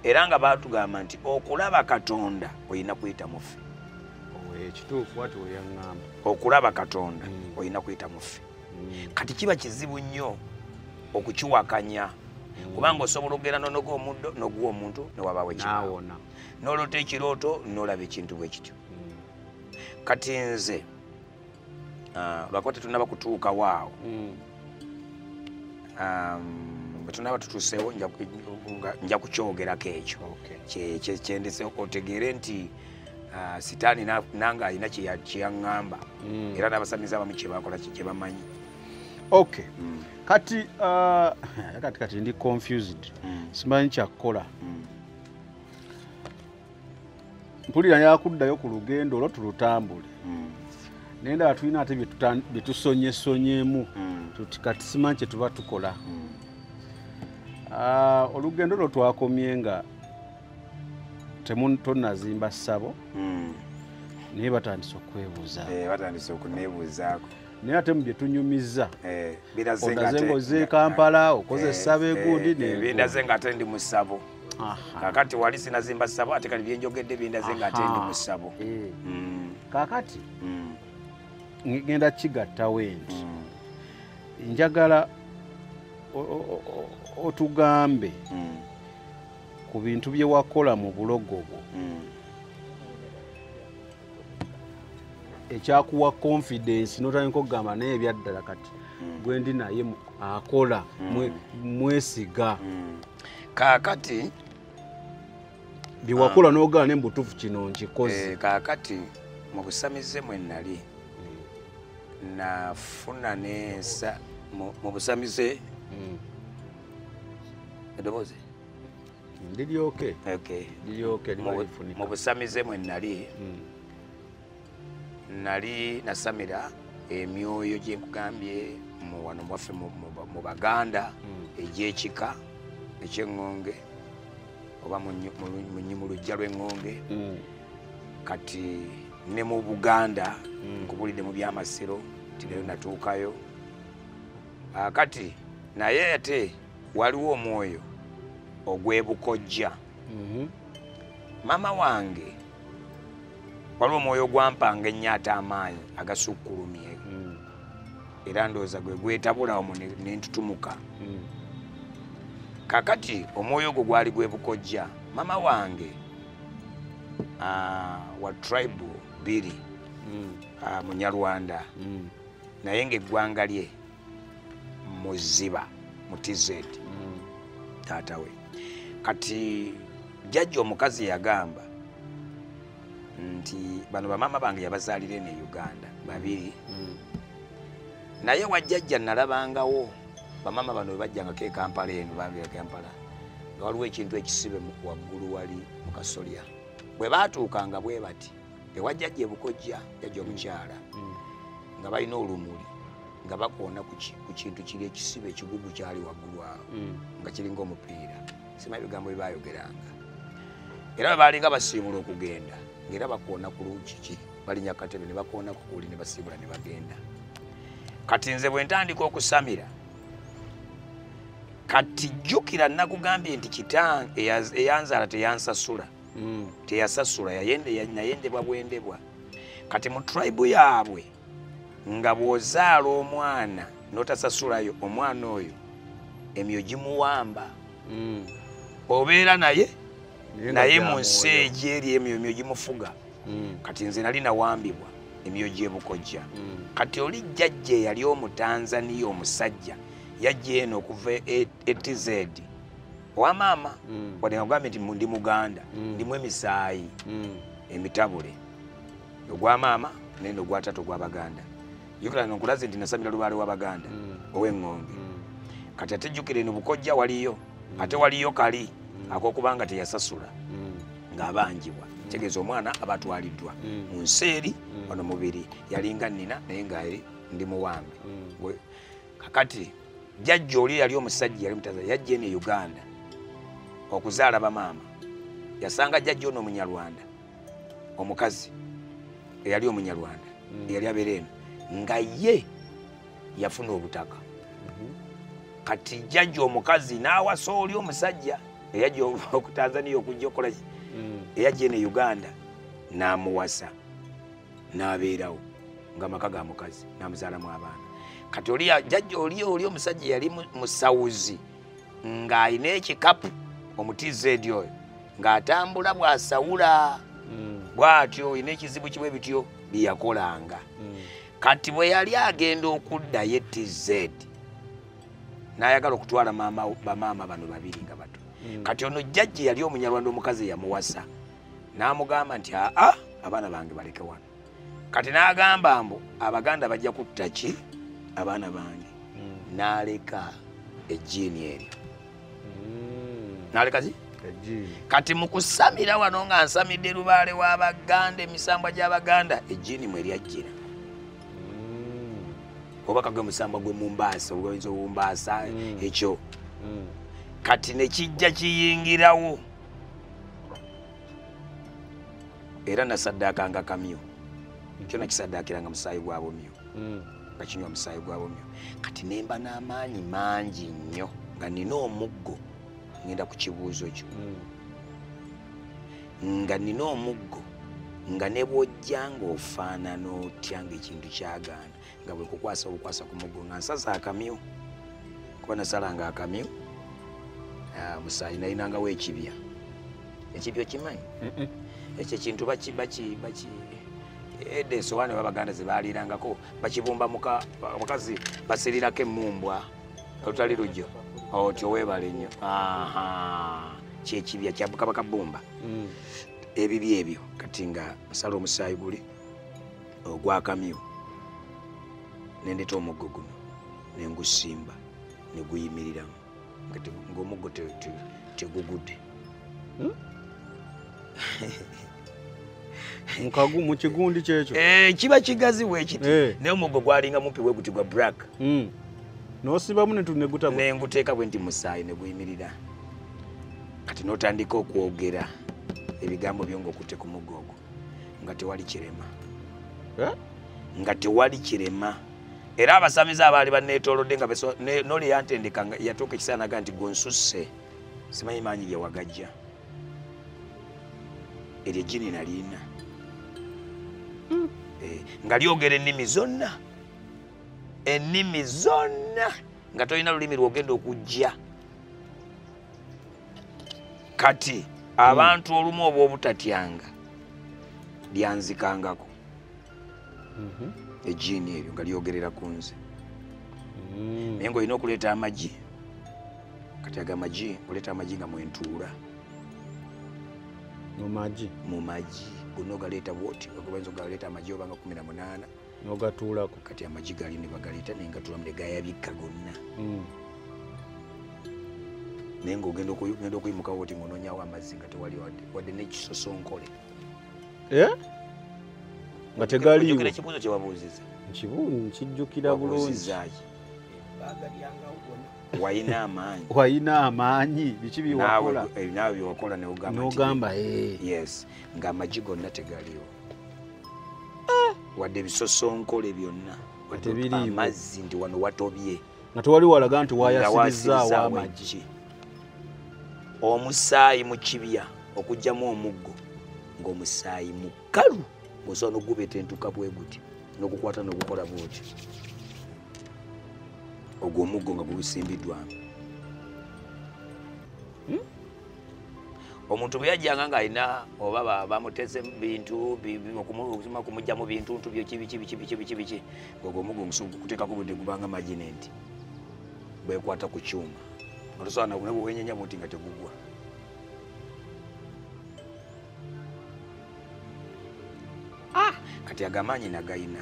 Speaker 1: Era nga baatugamba nti okulaba Katonda olina kuyita muffe.
Speaker 2: Ekituufu ati we yaŋŋamba.
Speaker 1: Okulaba Katonda olina kuyita muffe. Kati kiba kizibu nnyo okukiwakanya kubanga osobola okugenda n'onoga omuddo n'oguwa omuntu ne wabaawo ekibaawo. N'oloota ekirooto n'olaba ekintu bwe kityo. Kati nze lwakuba tetunnaba kutuukawo awo bwe tunnaba tutuuseewo nja kukyogerako ekyo kyendese otegeere nti sitaani nange alina kyeyaŋŋamba era n'abasamize abamu kyebakola kye bamanyi.
Speaker 2: Okay. Kati ndi confused. Simanyi kyakukola. Mpulira yakuddayo ku lugendo olwo tulutambule. Nenda tulina ate bye tusonyeemu tuti kati simanyi kye tuba tukola. Olugendo lwo twakomye nga tonnazimba ssabo naye batandise okwebuuza.
Speaker 1: Batandise okuneebuuzaako.
Speaker 2: Naye ate mu bye tunyumizza onaze ng'ozze Kampala okoze essabo egundi
Speaker 1: bindaze ng'ate ndi mu ssabo. Kaakati wali sinazimba ssabo ate kati byenjogedde bindaze ng'ate ndi mu ssabo.
Speaker 2: Kaakati ngenda kigattawo enti njagala otugambe ku bintu bye wakola mu bulogo bwo ekyakuwa confidence n'otandika okugamba naye ebyaddala kati gwe ndi naye akola mwesiga.
Speaker 1: Kaakati
Speaker 2: bye wakola n'ogala ne mbutuufu kino nkikoze.
Speaker 1: Kaakati mu busamize mwe nali nafuna n'ensa mu busamize eddoboozi
Speaker 2: liryoke
Speaker 1: mu busamize mwe nali nasamira emyoyo gye nkugambye wano mwaffe mu Baganda egy'ekika eky'eŋŋonge oba mu lujja lw'eŋŋonge. Kati ne mu Buganda nkubulidde mu byamasiro nti leero natuukayo. Kati naye ate waliwo omwoyo ogw'ebukojja. Mama wange waliwo omwoyo ogwampanga ennyata amaanyi agasukkulumye era ndowooza gwe gwetabulawo ne ntutumuka. Kakati omwoyo ogwo gwali gw'ebukojja. Mama wange wa tribe bbiri Munyarwanda naye ng'eggwanga lye Muziba mu TZ taata we. Kati jjajja omukazi yagamba nti bano bamama bange yabazaalira eno e Uganda babiri naye wajjajja nalabangawo bamama bano bwe bajjangako e Kampala eno babeera Kampala nga waliwo ekintu ekisibe waggulu wali mu kasolya bwe baatuukanga bwe bati ewajjajja ebukojja jjajja omukyala nga balina olumuli nga bakoona ku kintu kiri ekisibe ekigugu kyali waggulu awo nga kiringa omupiira simanyi bigambo bye baayogeranga era bwe baalinga basiimula okugenda ng'era bakoona ku lukiki balinya katebe ne bakoona ku kuli ne basiibula ne bagenda. Kati nze bwe ntandika okusamira kati jjukira nakugambye nti kitange eyanzala teyansasula teyasasula nayendebwa bwendebwa kati mu tribe yaabwe nga bw'ozaala omwana n'otasasulayo omwana oyo emyo gimuwamba obeera naye mu nsi egi eri emyo gimufuga kati nze nali nawambibwa emyo gyebukojja kati oli jjajja eyali omutanzaniya omusajja yajja eno okuva e TZ owamaama wadde ngagambye nti ndi muganda ndimu emisaayi emitabule ogwamaama nene ogwatato gw'abaganda jjukira nkulaze nti nasamira lubaale w'abaganda ow'eŋŋombe kati ate jjukira eno bukojja waliyo ate waliyo kali ak'okubanga teyasasula ng'abanjibwa kitegeeza omwana abatwaliddwa mu nsi eri wano mubiri yalinga nnina naye nga ndi muwambe kakati jjajja oli yali omusajja yali mutaza yajja eno e Uganda okuzaala bamaama yasanga jjajja ono omunyarwanda omukazi eyali omunyarwanda eyali abeera eno nga ye yafuna obutaka kati jjajja omukazi n'awasa oli omusajja eyajja oku Tanzania okujja okukola eyajja eno e Uganda n'amuwasa n'abeerawo ng'amaka ga mukazi n'amuzaalamu abaana kati oli jjajja oli omusajja yali musawuzi ng'alina ekikapu omutizeedi oyo ng'atambula bw'asawula bw'atyo olina ekizibu kibwe bityo byeyakolanga kati bwe yali agenda okuddayo TZ n'ayagala okutwala bamaama bano babiri nga bato kati ono jjajja yali omunyarwanda omukazi yamuwasa n'amugamba nti abaana bange baleke wano kati n'agamba mbu abaganda bajja kutta ki abaana bange n'aleka ejjiini eryo n'aleka ki kati mu kusamira wano nga nsamidde lubaale w'abaganda emisambwa gy'abaganda ejjiini mwe lyajjira oba kagwe musambwa gwe Mombasa obugoyinza Mombasa ekyo kati ne kijja kiyingirawo era nasaddaakanga kamyo kyo nakisaddaakiranga musaayi gwa bomyo nga kinywa musaayi gwa bomyo kati nemba n'amaanyi mangi nnyo nga nina omuggo ngenda ku kibuuzo kyo nga nina omuggo nga ne bw'ojja ng'ofaanana otya ng'ekintu kyagaana nga bwe kukwasa obukwasa ku muggo nga nsasa akamyu kuba nasalanga akamyu musaayi nayinangawo ekibya okimanyi ekyo ekintu edesowane babaganda ze baalirangako bakibumba abakazi basirirako emumbwa olutali lujjo otyo weebale nnyo kyekibya kyabukabakabumba ebibi ebyo kati nga musala omusaayi guli ogwakamyu nendeta omuggo guno nengusimba neguyimiriramu ng'omuggo tegugudde
Speaker 2: mu kigundi kyekyo
Speaker 1: kiba kigazi weekiti naye omuggo gwalinga mumpi bwe guti gwa black
Speaker 2: n'osibamu
Speaker 1: nenguteeka bwe nti musaayi neguyimirira kati n'otandika okwogera ebigambo byo ng'okutte ku muggo ogwo nga tewali kirema era abasamize abaali banneetoolodde nga n'oli yantendeka yatuuka ekisaanaga nti gonsusse simanyi maanyi gye wagajja eryo ejjini naliina nga lyogera ennimi zonna nga tolina lulimi lwogenda okujja kati abantu olumu oba obutatyanga lyanzikangako ejjiini eryo nga lyogerera ku nze naye ng'olina okuleeta amagi kati aga amagi oleeta amagi nga mwentuula mu magi gonna ogaleeta bwoti okubayinza ogaleeta amagi obanga 18
Speaker 2: n'ogatuulako
Speaker 1: kati amagi gali ne bagaleeta naye ngatulamu ne gayabikka gonna naye ng'ogenda okuyimukawo oti ng'onoonyawo amazzi nga tewali wadde n'ekisosonkole
Speaker 2: nga tegaliiwo
Speaker 1: ekibuuzo kye wabuuziza
Speaker 2: nkijjukira bulungi
Speaker 1: wayina
Speaker 2: amaanyi biki byewakola
Speaker 1: naawe byewakola
Speaker 2: n'ogamba
Speaker 1: yes ng'amagi gonna tegaliiwo wadde ebisosonkole byonna amazzi nti wano watobye
Speaker 2: nga tewali walaga nti wayasirizaawo amagi.
Speaker 1: Omusaayi mu kibya okugyamu omuggo ng'omusaayi mukalu ng'osobola n'ogubetentuka bwe guti n'ogukwata n'ogukola bwoti ogwo omuggo nga gusimbiddwamu. Omuntu bwe yajjanga ng'alina oba bamuteze bintu okumugya mu bintuntu byo kibiki ogwo omuggo guteekako budde gubanga maginenti bwekwata ku kyuma otosobola nabwe wenyenya muti nga tegugwa. Kati agamaanyi nagayina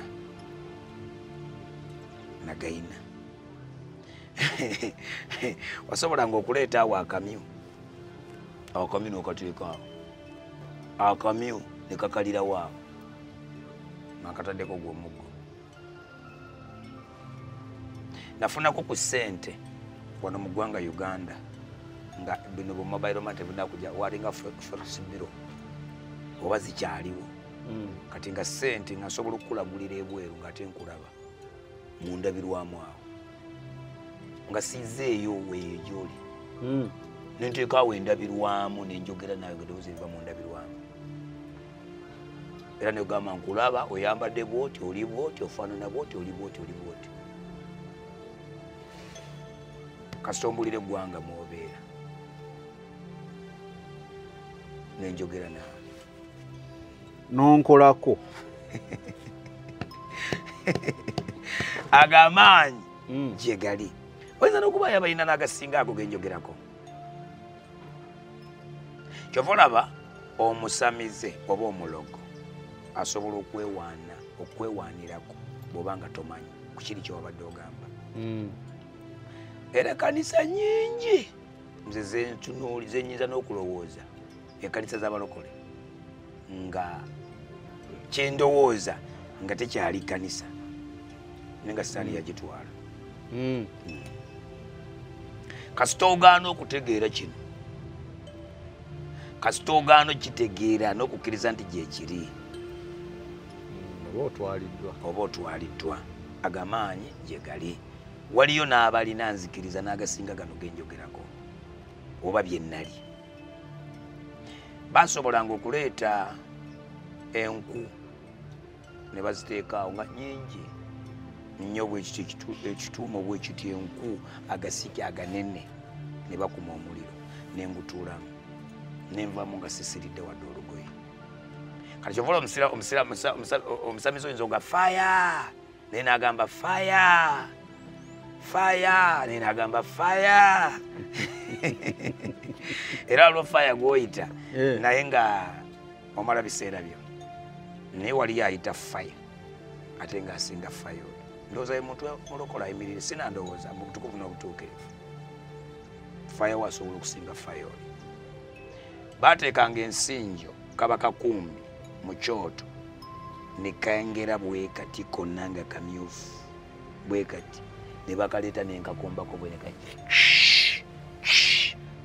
Speaker 1: wasobolanga okuleeta awo akamyu n'okateeka awo akamyu ne kakalirawo awo nakataddeko gw'omuggo. Nafunako ku ssente wano mu ggwanga Uganda nga bino bu mobile money tebinakuja walinga forex bureau oba zikyaliwo kati nga ssente nga nsobola okukulagulira ebweru ng'ate nkulaba mundabirwamu awo nga sizeeyo weeyo gy'oli nenteeka awo endabirwamu nenjogera nawe gedowooza ebiva mu ndabirwamu era negamba nkulaba oyambadde bwoti oli bwoti ofaanana bwoti oli bwoti oli bwoti kasita ombulira eggwanga mwobeera nenjogera nawe
Speaker 2: nonkolako
Speaker 1: agamaanyi gye gali oyinza n'okubayo abalina n'agasinga ago genjogerako. Kyova olaba omusamize oba omulogo asobola okwewaanirako bw'oba nga tomanyi ku kiri kyewabadde ogamba. Era kanisa nyingi nze zenyinza n'okulowooza ekanisa z'abalokole nga kyendowooza nga tekyali kanisa nenga sitaani yagitwala. Kasita ogaana okutegeera kino, kasita ogaana kitegeera n'okukkiriza nti gyekiri oba otwaliddwa agamaanyi gye gali. Waliyo n'abalina nzikiriza n'agasinga gano genjogerako oba bye nnali. Basobolanga okuleeta enku ne baziteekaawo nga nnyingi nnyo bwekiti ekituumo bwekiti enku agasiki aganene ne bakuma omuliro nengutuulamu nenvamu nga sisiridde wadde olugoye. Kati kyovola omusamizi oyinza nga faya naye n'agamba faya faya naye n'agamba faya era olwo faya gwoyita naye nga omala biseera byo naye waliyo ayita faya ate ng'asinga faya oyo. Ndowooza muntu mulokola ayimirire sinandowooza mu butukuvu n'obutuukirivu faya wasobola okusinga faya oyo. Baateekanga ensinjo kabaka kumbi mu kyoto ne kayengera bwe kati konna nga kamyufu bwe kati ne bakaleeta nenkakombako bwe nekati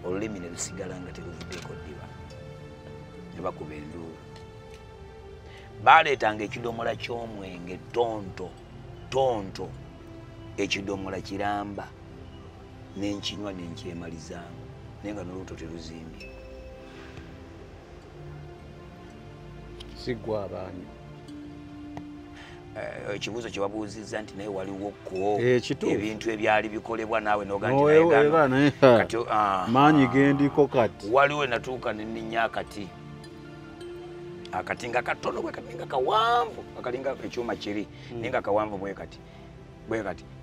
Speaker 1: olulimi ne lusigala nga teruvuddeeko ddiba ne bakuba enduulu. Baaleetanga ekidomola ky'omwenge tonto ekidomola kiramba nenkinywa nenkyemalizaamu naye nga n'olubuto teruzimbye.
Speaker 2: Siggwa abaani
Speaker 1: ekibuuzo kye babuuzizza nti naye waliwoko ebintu ebyali bikolebwa naawe
Speaker 2: maanyi gendiko kati
Speaker 1: waliwo natuuka nenninya akati nga katono bwe kati nga kawanvu akalinga ekyuma kiri naye nga kawanvu bwe kati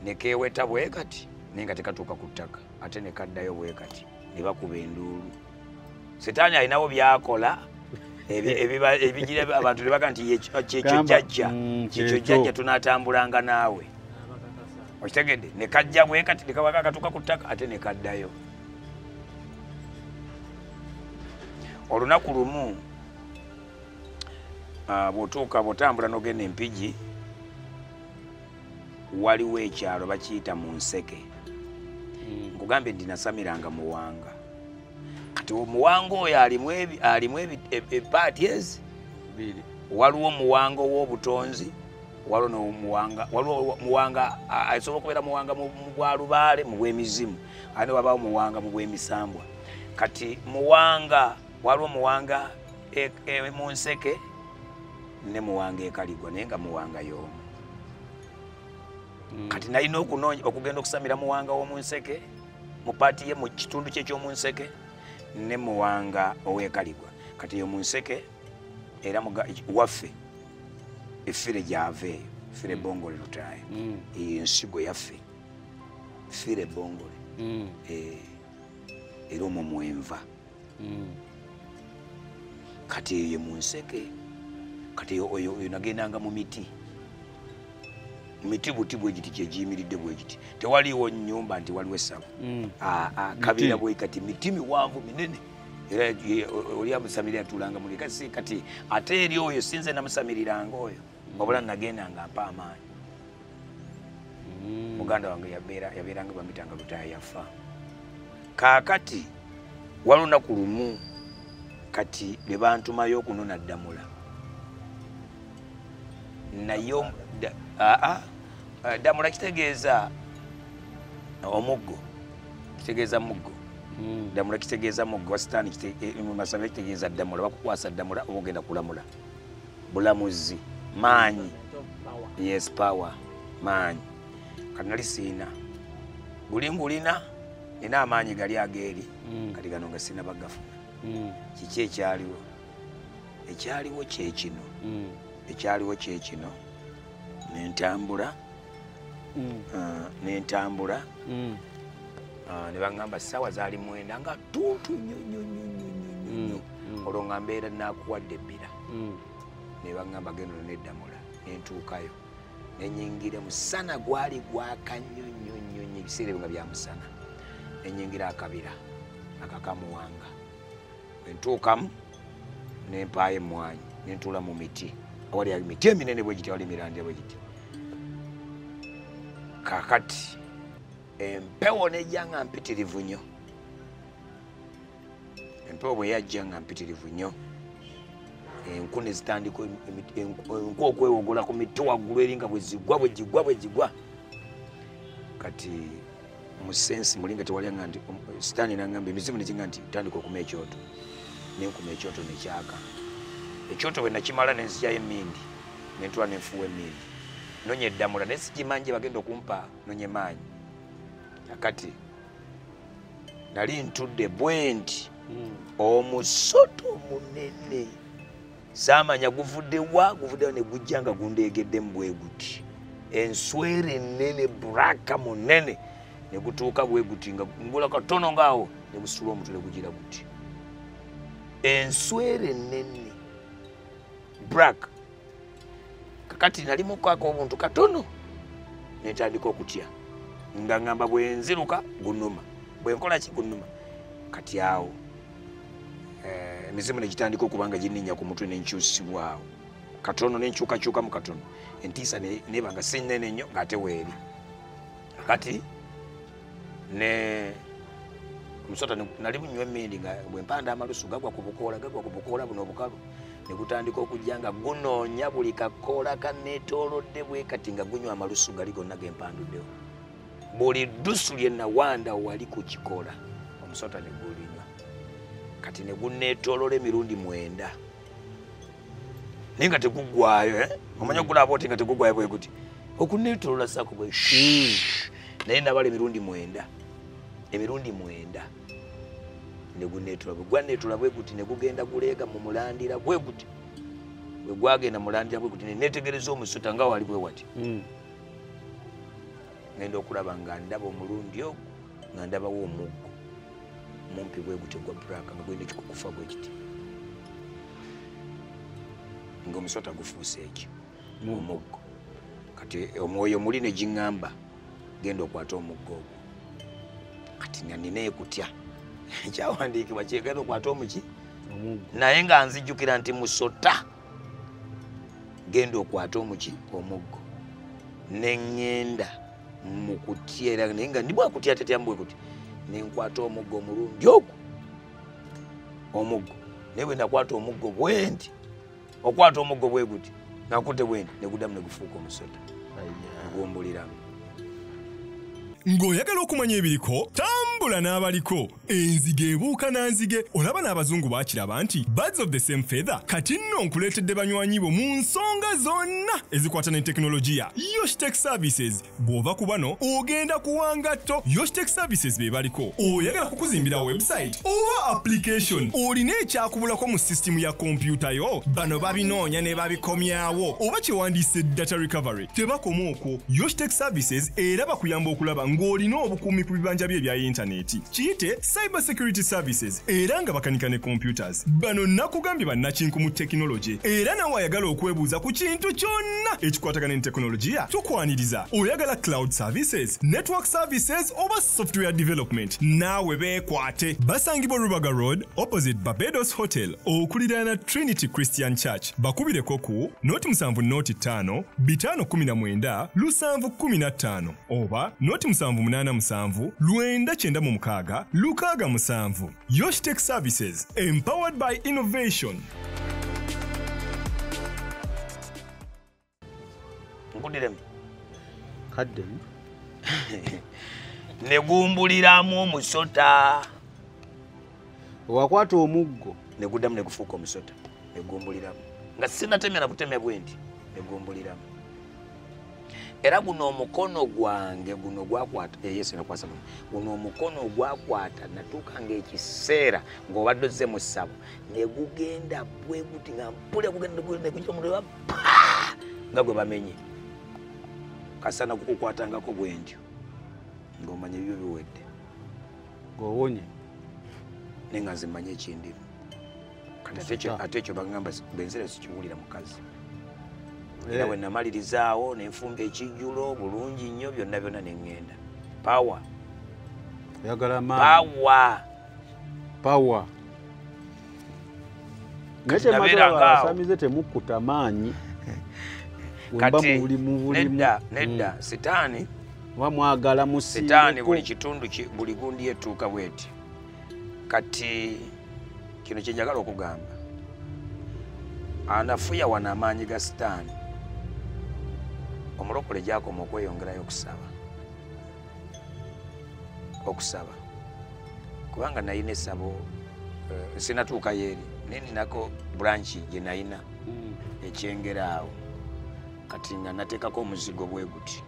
Speaker 1: nekeweta bwe kati naye nga tekatuuka ku ttaka ate nekaddayo bwe kati ne bakuba enduulu. Setaani alinawo byakola ebigira abantu ne baga nti kyekyo jjajja tunaatambulanga naawe okitegedde ne kajja bwe kati nekabaka katuuka ku ttaka ate ne kaddayo. Olunaku lumu bw'otambula n'ogenda Empigi waliwo ekyalo bakiyita mu Nseke. Nkugambye nti nasamiranga Muwanga. Kati Muwanga oyo alimu epaati ezi waliwo Muwanga ow'obutonzi walo no muwanga asobola okubeera muwanga mu bwalubaale mu bw'emizimu ate wabaawo muwanga mu bw'emisambwa kati muwanga waliwo muwanga mu nseke ne muwanga ekaligwa naye nga muwanga y'omu kati nalina okugenda okusamira muwanga w'omu nseke mu paati ye mu kitundu kye ky'omu nseke ne muwanga ow'ekaligwa kati yo mu nseke era waffe effire gyava eyo fire bongole lutaayo eyo ensigo yaffe fire bongole era omwo mwenva kati eyo ye mu nseke kati oyo nagendanga mu miti buti bwe giti kyegiyimiridde bwe giti tewaliiwo nnyumba nti waliwo essabo kabiira bwe kati miti miwanvu minene era oli amusamirira atulanga muli kati ate eri oyo sinze namusamiriranga oyo wabula nagendanga mpa amaanyi muganda wange yabeeranga bamitanga lutaayo yafa kaakati waliwo lunaku lumu kati lwe bantumayo okunona ddamula nayo ddamula kitegeeza omuggo kitegeeza muggo ddamula kitegeeza muggo wasitaani mumasomero kitegeeza ddamula bakukwasa ddamula oba ogenda kulamula bulamuzi maanyi yes power maanyi kati nali siina guli ngulina nina amaanyi gali ageeri kati gano nga sina bagafuna kiki ekyaliwo ekyaliwo kyekino nentambula ne baŋŋamba ssaawa zaali 9 nga tuntu nnyo olwo nga mbeera nakuwadde ebbira ne baŋŋamba genda neddamula nentuukayo nenyingira musana gwali gwaka nnyo ebiseera ebyo nga bya musana nenyingira akabira akakamuwanga entuukamu nempaayo emmwanyi nentuula mu miti awali emiti eminene bwe giti awali emirandira bwe giti kakati empewo nejja nga mpitirivu nnyo empewo bwe yajja nga mpitirivu nnyo enku ne zitandika enku okwewogola ku miti waggulu eringa bwe zigwa kati mu sensi mulinga tewali nga nti sitaani nangamba emizimu nekinga nti tandika okuma ekyoto nenkuma ekyoto nekyaka ekyoto bwe nakimala nenzijyayo emmindi nentula nenfuwa emmindi nonya eddamula naye sikimanje bagenda okumpa nonya maanyi akati nali ntudde bwe nti omusoto munene saamanya guvuddewa ne gujja nga gundeegeddemu bwe guti enswera ennene buraka munene ne gutuuka bwe guti nga ngula katono ngaawo ne gusitula omutwe ne gugira guti enswera ennene black kakati nali mukwako obuntu katono netandika okutya nga ngamba bwe nziruka gunuma bwe nkola ki gunuma kati awo emizimu negitandika okubanga ginninya ku mutwe nenkyusibwawo katono nenkyukakyuka mu katono entiisa neba nga si nnene nnyo ng'ate weeri kati ne omusota nali bunywa emmindi nga bwe mpanda amalusu gagwa ku bukoola buno obukalu ne gutandika okujja nga gunoonya buli kakoola kaneetoolodde bwe kati nga gunywa amalusu gali gonna gempanduddewo buli ddusu lye nawanda wali ku kikola omusota ne gulinywa kati ne guneetoolola emirundi 9 naye nga teguggwayo omanya ogulaba oti nga teguggwayo bwe guti okuneetoolola saako bwe naye nabala emirundi 9 ne guneetoolola bwe gwaneetoolola bwe guti ne gugenda guleega mu mulandira bwe guti bwe gwagenda mulandira bwe guti neneetegereza omusota nga wali bwe wati ngenda okulaba nga ndaba omulundi ogwo nga ndabawo omuggo mumpi bwe guti gwa buraka nga gwenda ekikukufa bwe kiti ng'omusota gufuuse ekyo omuggo kati omwoyo muli ne giŋŋamba genda okwata omuggo ogwo kati nga ninaye kutya ekyawandiikibwa kyegenda okwata omuki naye nga nzijjukira nti musota genda okwata omuki omuggo neŋŋenda mu kutya era naye nga ndibwakutya tetyamu bwe kuti nenkwata omuggo omulundi ogwo omuggo naye bwe nakwata omuggo bwe nti okwata omuggo bwe guti Nakutte bwendi neguddamu negufuuka omusota gumbuliramu.
Speaker 3: Ng'oyagala okumanya ebiriko tambula n'abaliko. Enzige ebuuka na nzige. Olaba n'abazungu baakiraba nti birds of the same feather kati nno nkuleetedde banywanyi bo mu nsonga zonna ezikwata ne tekinologiya. Yoshtech Services bw'ova ku bano ogenda kuwanga tto. Yoshtech Services be baliko. Oyagala kukuzimbira website oba application olina ekyakubulako mu sisitimu ya kompyuta yo. Bano babinoonya ne babikomyawo oba kyewandiise data recovery. Tebakoma okwo. Yoshtech Services era bakuyamba okulaba ng'olina obukuumi ku bibanja bye ebya yintaneeti. Kiyite Cyber Security Services era nga bakanika ne computers. Bano nakugambye bannakinku mu tekinologi era nawe ayagala okwebuuza ku kintu kyonna ekikwatagana ne tekinologiya tukwaniriza. Oyagala cloud services, network services oba software development naawe beekwate. Basangibwa Rubaga Road opposite Barbados Hotel okuliraana Trinity Christian Church. Bakubireko ku 07 519 715 oba 0787 996 67. Yoshtech Services, empowered by innovation.
Speaker 1: Nkudiremu
Speaker 2: kaddemu
Speaker 1: negumbuliramu omusota.
Speaker 2: wakwata omuggo
Speaker 1: Neguddamu negufuuka omusota negumbuliramu nga sinatemya na butemya bwendi negumbuliramu. Era guno omukono gwange guno gwakwata Yesu nakwasa guno omukono gwakwata natuuka ng'ekiseera ng'obadde ozze mu ssabo ne gugenda bwe guti nga mpulira kugenda nekujja omuliro nga gwe bamenye kasana kukukwatangako bwentyo ng'omanya ebyo biwedde
Speaker 2: ng'owonye
Speaker 1: naye nga nze mmanye ekindimu kati ate ekyo bagamba benzere sikiwulira mukazi. Era bwe namalirizawo nenfumba ekijjulo bulungi nnyo byonna byonna ne ŋŋenda. Power.
Speaker 2: oyagala maanyi power. naye kyemaasamize temukkuta maanyi wemba
Speaker 1: nedda sitaani
Speaker 2: oba mwagala musiibeko.
Speaker 1: sitaani buli kitundu buli gundi yetuuka bweti. Kati kino kye njagala okugamba anafuya wana amaanyi ga sitaani omulokole gyakoma okweyongerayo okusaba kubanga nayina essabo sinatuukayo eri naye ninako branchi gye nayina ekyengeraawo kati nga nateekako omuzigo bwe guti.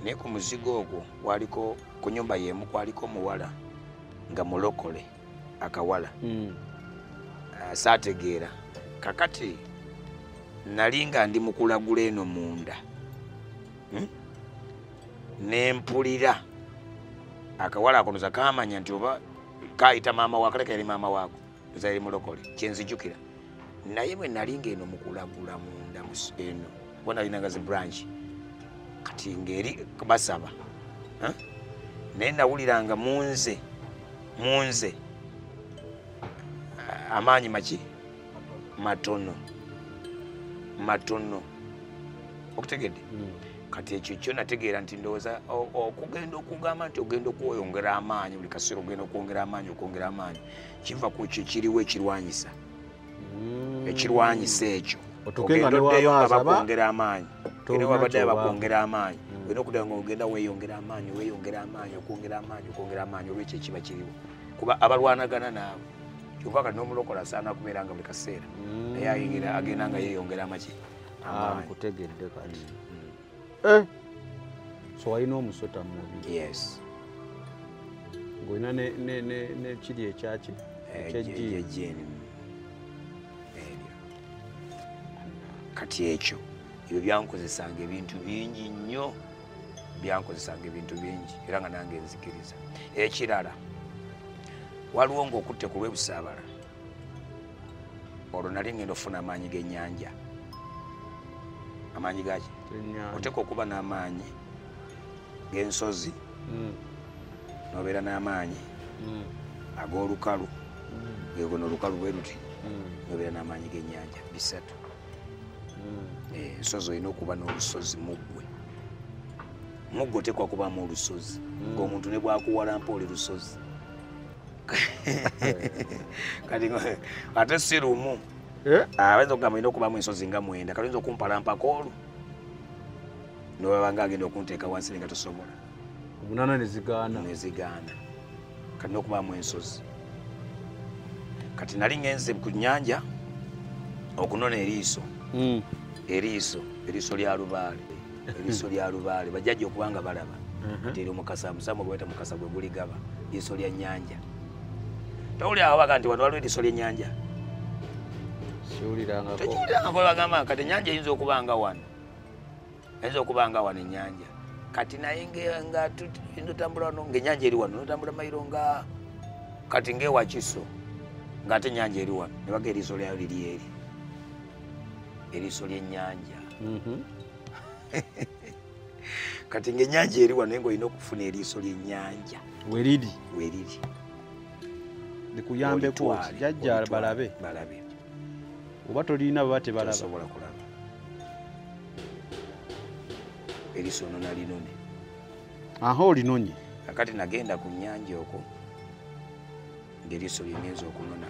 Speaker 1: Naye ku muzigo ogwo waliko ku nnyumba y'emu kwaliko omuwala nga mulokole akawala saategeera kakati nali nga ndi mu kulagula eno munda nempulira akawala akonoza kamanya nti oba kayita maama waako leka yali maama waako oza yali mulokole kyenzijjukira. Naye bwe nali ng'eno mu kulagula munda eno bo nalinanga zi branch kati ng'eri basaba naye nawuliranga munze amaanyi maki matono okutegedde. Kati ekyo kyo nategeera nti ndowooza okugenda okugamba nti ogenda okweyongera amaanyi buli kaseera ogenda okwongera amaanyi kiva ku kyo kiriwo ekirwanyisa ekyo ogenda oddeyo nga bakwongera amaanyi era wabaddeyo bakwongera amaanyi olina okuddayo nga ogenda weeyongera amaanyi okwongera amaanyi olwekyo ekiba kiriwo kuba abalwanagana naawe kyova kati n'omulokola asaana kubeera nga buli kaseera naye agenda nga yeeyongera amaki amaanyi.
Speaker 2: Nkutegedde kati so walina omusota mubi.
Speaker 1: Yes.
Speaker 2: Ng'olina nekiri ekyaki
Speaker 1: ekyejjiini ebyo kati ekyo ebyo byankozesanga ebintu bingi nnyo era nga nange nzikiriza. Ekirala waliwo ng'okutte ku lw'ebusaabala olwo nali ngenda ofuna amaanyi g'ennyanja. Amaanyi gaki oteeka okuba n'amaanyi g'ensozi n'obeera n'amaanyi ag'olukalu gegono olukalu bwe luti n'obeera n'amaanyi g'ennyanja bisatu. Ensozi olina okuba n'olusozi mugwe oteekwa kubaamu olusozi ng'omuntu ne bwakuwalampa oli lusozi kati ate si lumu Abayinza okugamba ina okubamu ensozi nga 9 kati oyinza okumpalampako olwo nobanga agenda okunteeka wansi nga tosobola
Speaker 2: 8
Speaker 1: nezigaana kati nokubamu ensozi kati nali ngenze ku nnyanja okunona eriiso lya lubaale bajjajja okubanga balaba nti eri omukasa musamu gweta mukasa gwe guligaba eriiso lya nnyanja tawuli awo baga nti wano waliwo eriiso ly'ennyanja tekiwulirangako bagamba kati ennyanja eyinza okubanga wano ennyanja kati naye nga notambula wano ng'ennyanja eri wano notambula mayiro nga kati ng'ewakiso ng'ate ennyanja eri wano ne baga eriiso lyayo liri eri eriiso ly'ennyanja kati ng'ennyanja eri wano naye ng'olina okufuna eriiso ly'ennyanja
Speaker 2: weriri
Speaker 1: likuyambe
Speaker 2: kwoti jajja balabe oba tolina baba tebalaba
Speaker 1: sobola kulaba eriiso ono nalinone
Speaker 2: olinonye
Speaker 1: kakati nagenda ku nnyanja okwo ng'eriiso lyengenza okunona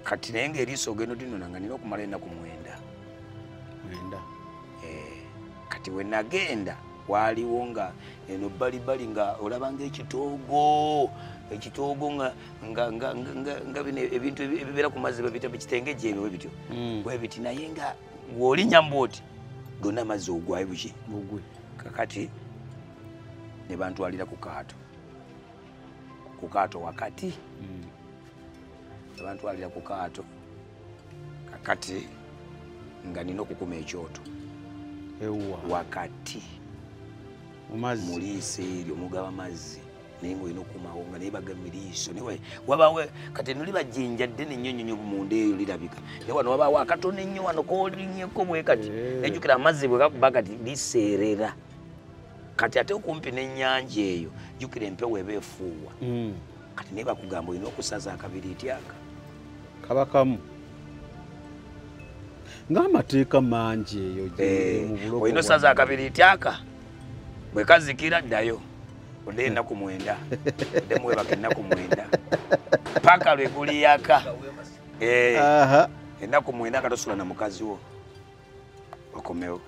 Speaker 1: kati naye ng'eriiso ogenda olinona nga nina okumala ennaku 9 kati we nagenda waliwo nga eno balibali nga olaba ng'ekitoogo nga bino ebintu ebibeera ku mazzi babita ekitengejje ebyo webityo webiti naye nga ng'olinya mbooti gonna amazzi ogwayo buki kakati ne bantwalira ku kaato wakati ne bantwalira ku kaato kakati nga nina okukuma ekyoto wakati muliiso eryo omugaba amazzi naye ng'olina okumawo nga naye baga miriiso wabawo kati noli bajjinja ddene nnyo nnyo munda eyo lirabika naye wano wabaawo akatono ennyo wano kolinyeko bwe kati nejjukira amazzi bwe gakuba kati liseerera kati ate okumpi n'ennyanja eyo jjukira empewo eba efuuwa kati naye bakugamba olina okusaza akabiriiti aka
Speaker 2: kabakamu ng'amateeka mangi eyo
Speaker 1: olina osaza akabiriiti aka bwe kazikira ddayo odde ennaku 9 odde muwebaka ennaku 9 paka lwe guliyaka ennaku 9 katosula na mukazi wo okomewo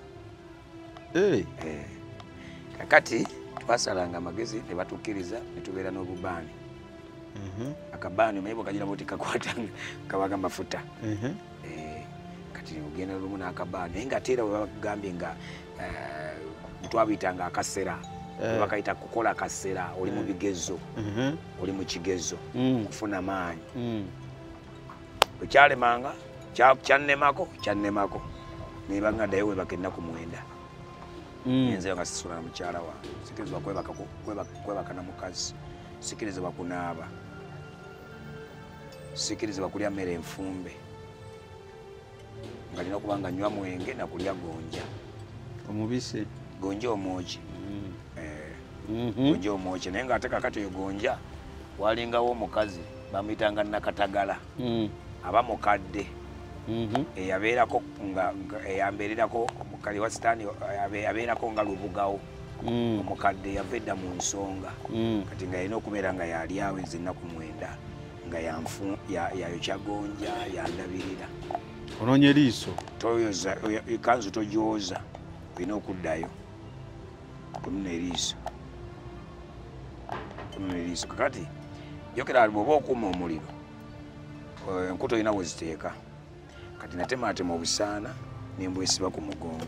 Speaker 1: kakati twasalanga amagezi ne batukkiriza ne tubeera n'obubaani akabaani omanyi bwekagira boti kakwatanga kabaga mafuta kati ogenda lumu n'akabaani naye nga teera bwe bagambye nga twabiyitanga akasera bakayita kukola akasera oli mu bigezo oli mu kigezo kufuna maanyi ekyalemanga kyannemako nebanga ddayo webaka ennaku 9 enzeyo nga sisula na mukyala wange sikirizibwa kwebaka na mukazi sikirizibwa kunaaba sikirizibwa kulya mmere enfumbe nga lina okuba nga nywa mwenge nakulya gonja
Speaker 2: omubisi
Speaker 1: gonja omwoki gonja omwoki naye nga ate kakati oyo gonja walingawo omukazi bamuyitanga nakatagala aba mukadde eyabeerako eyambeererako mukali wa sitaani yabeerako nga lubugawo omukadde yava edda mu nsonga kati nga yalina okubeera nga yali awo enze ennaku 9 nga yayokya gonja yandabirira
Speaker 2: onoonya eriiso
Speaker 1: toyoza ekanzu togyoza olina okuddayo kununa eriiso kakati jokera bw'oba okuuma omuliro enkuto olina weziteeka kati natematema obusaana nembwesiba ku mugongo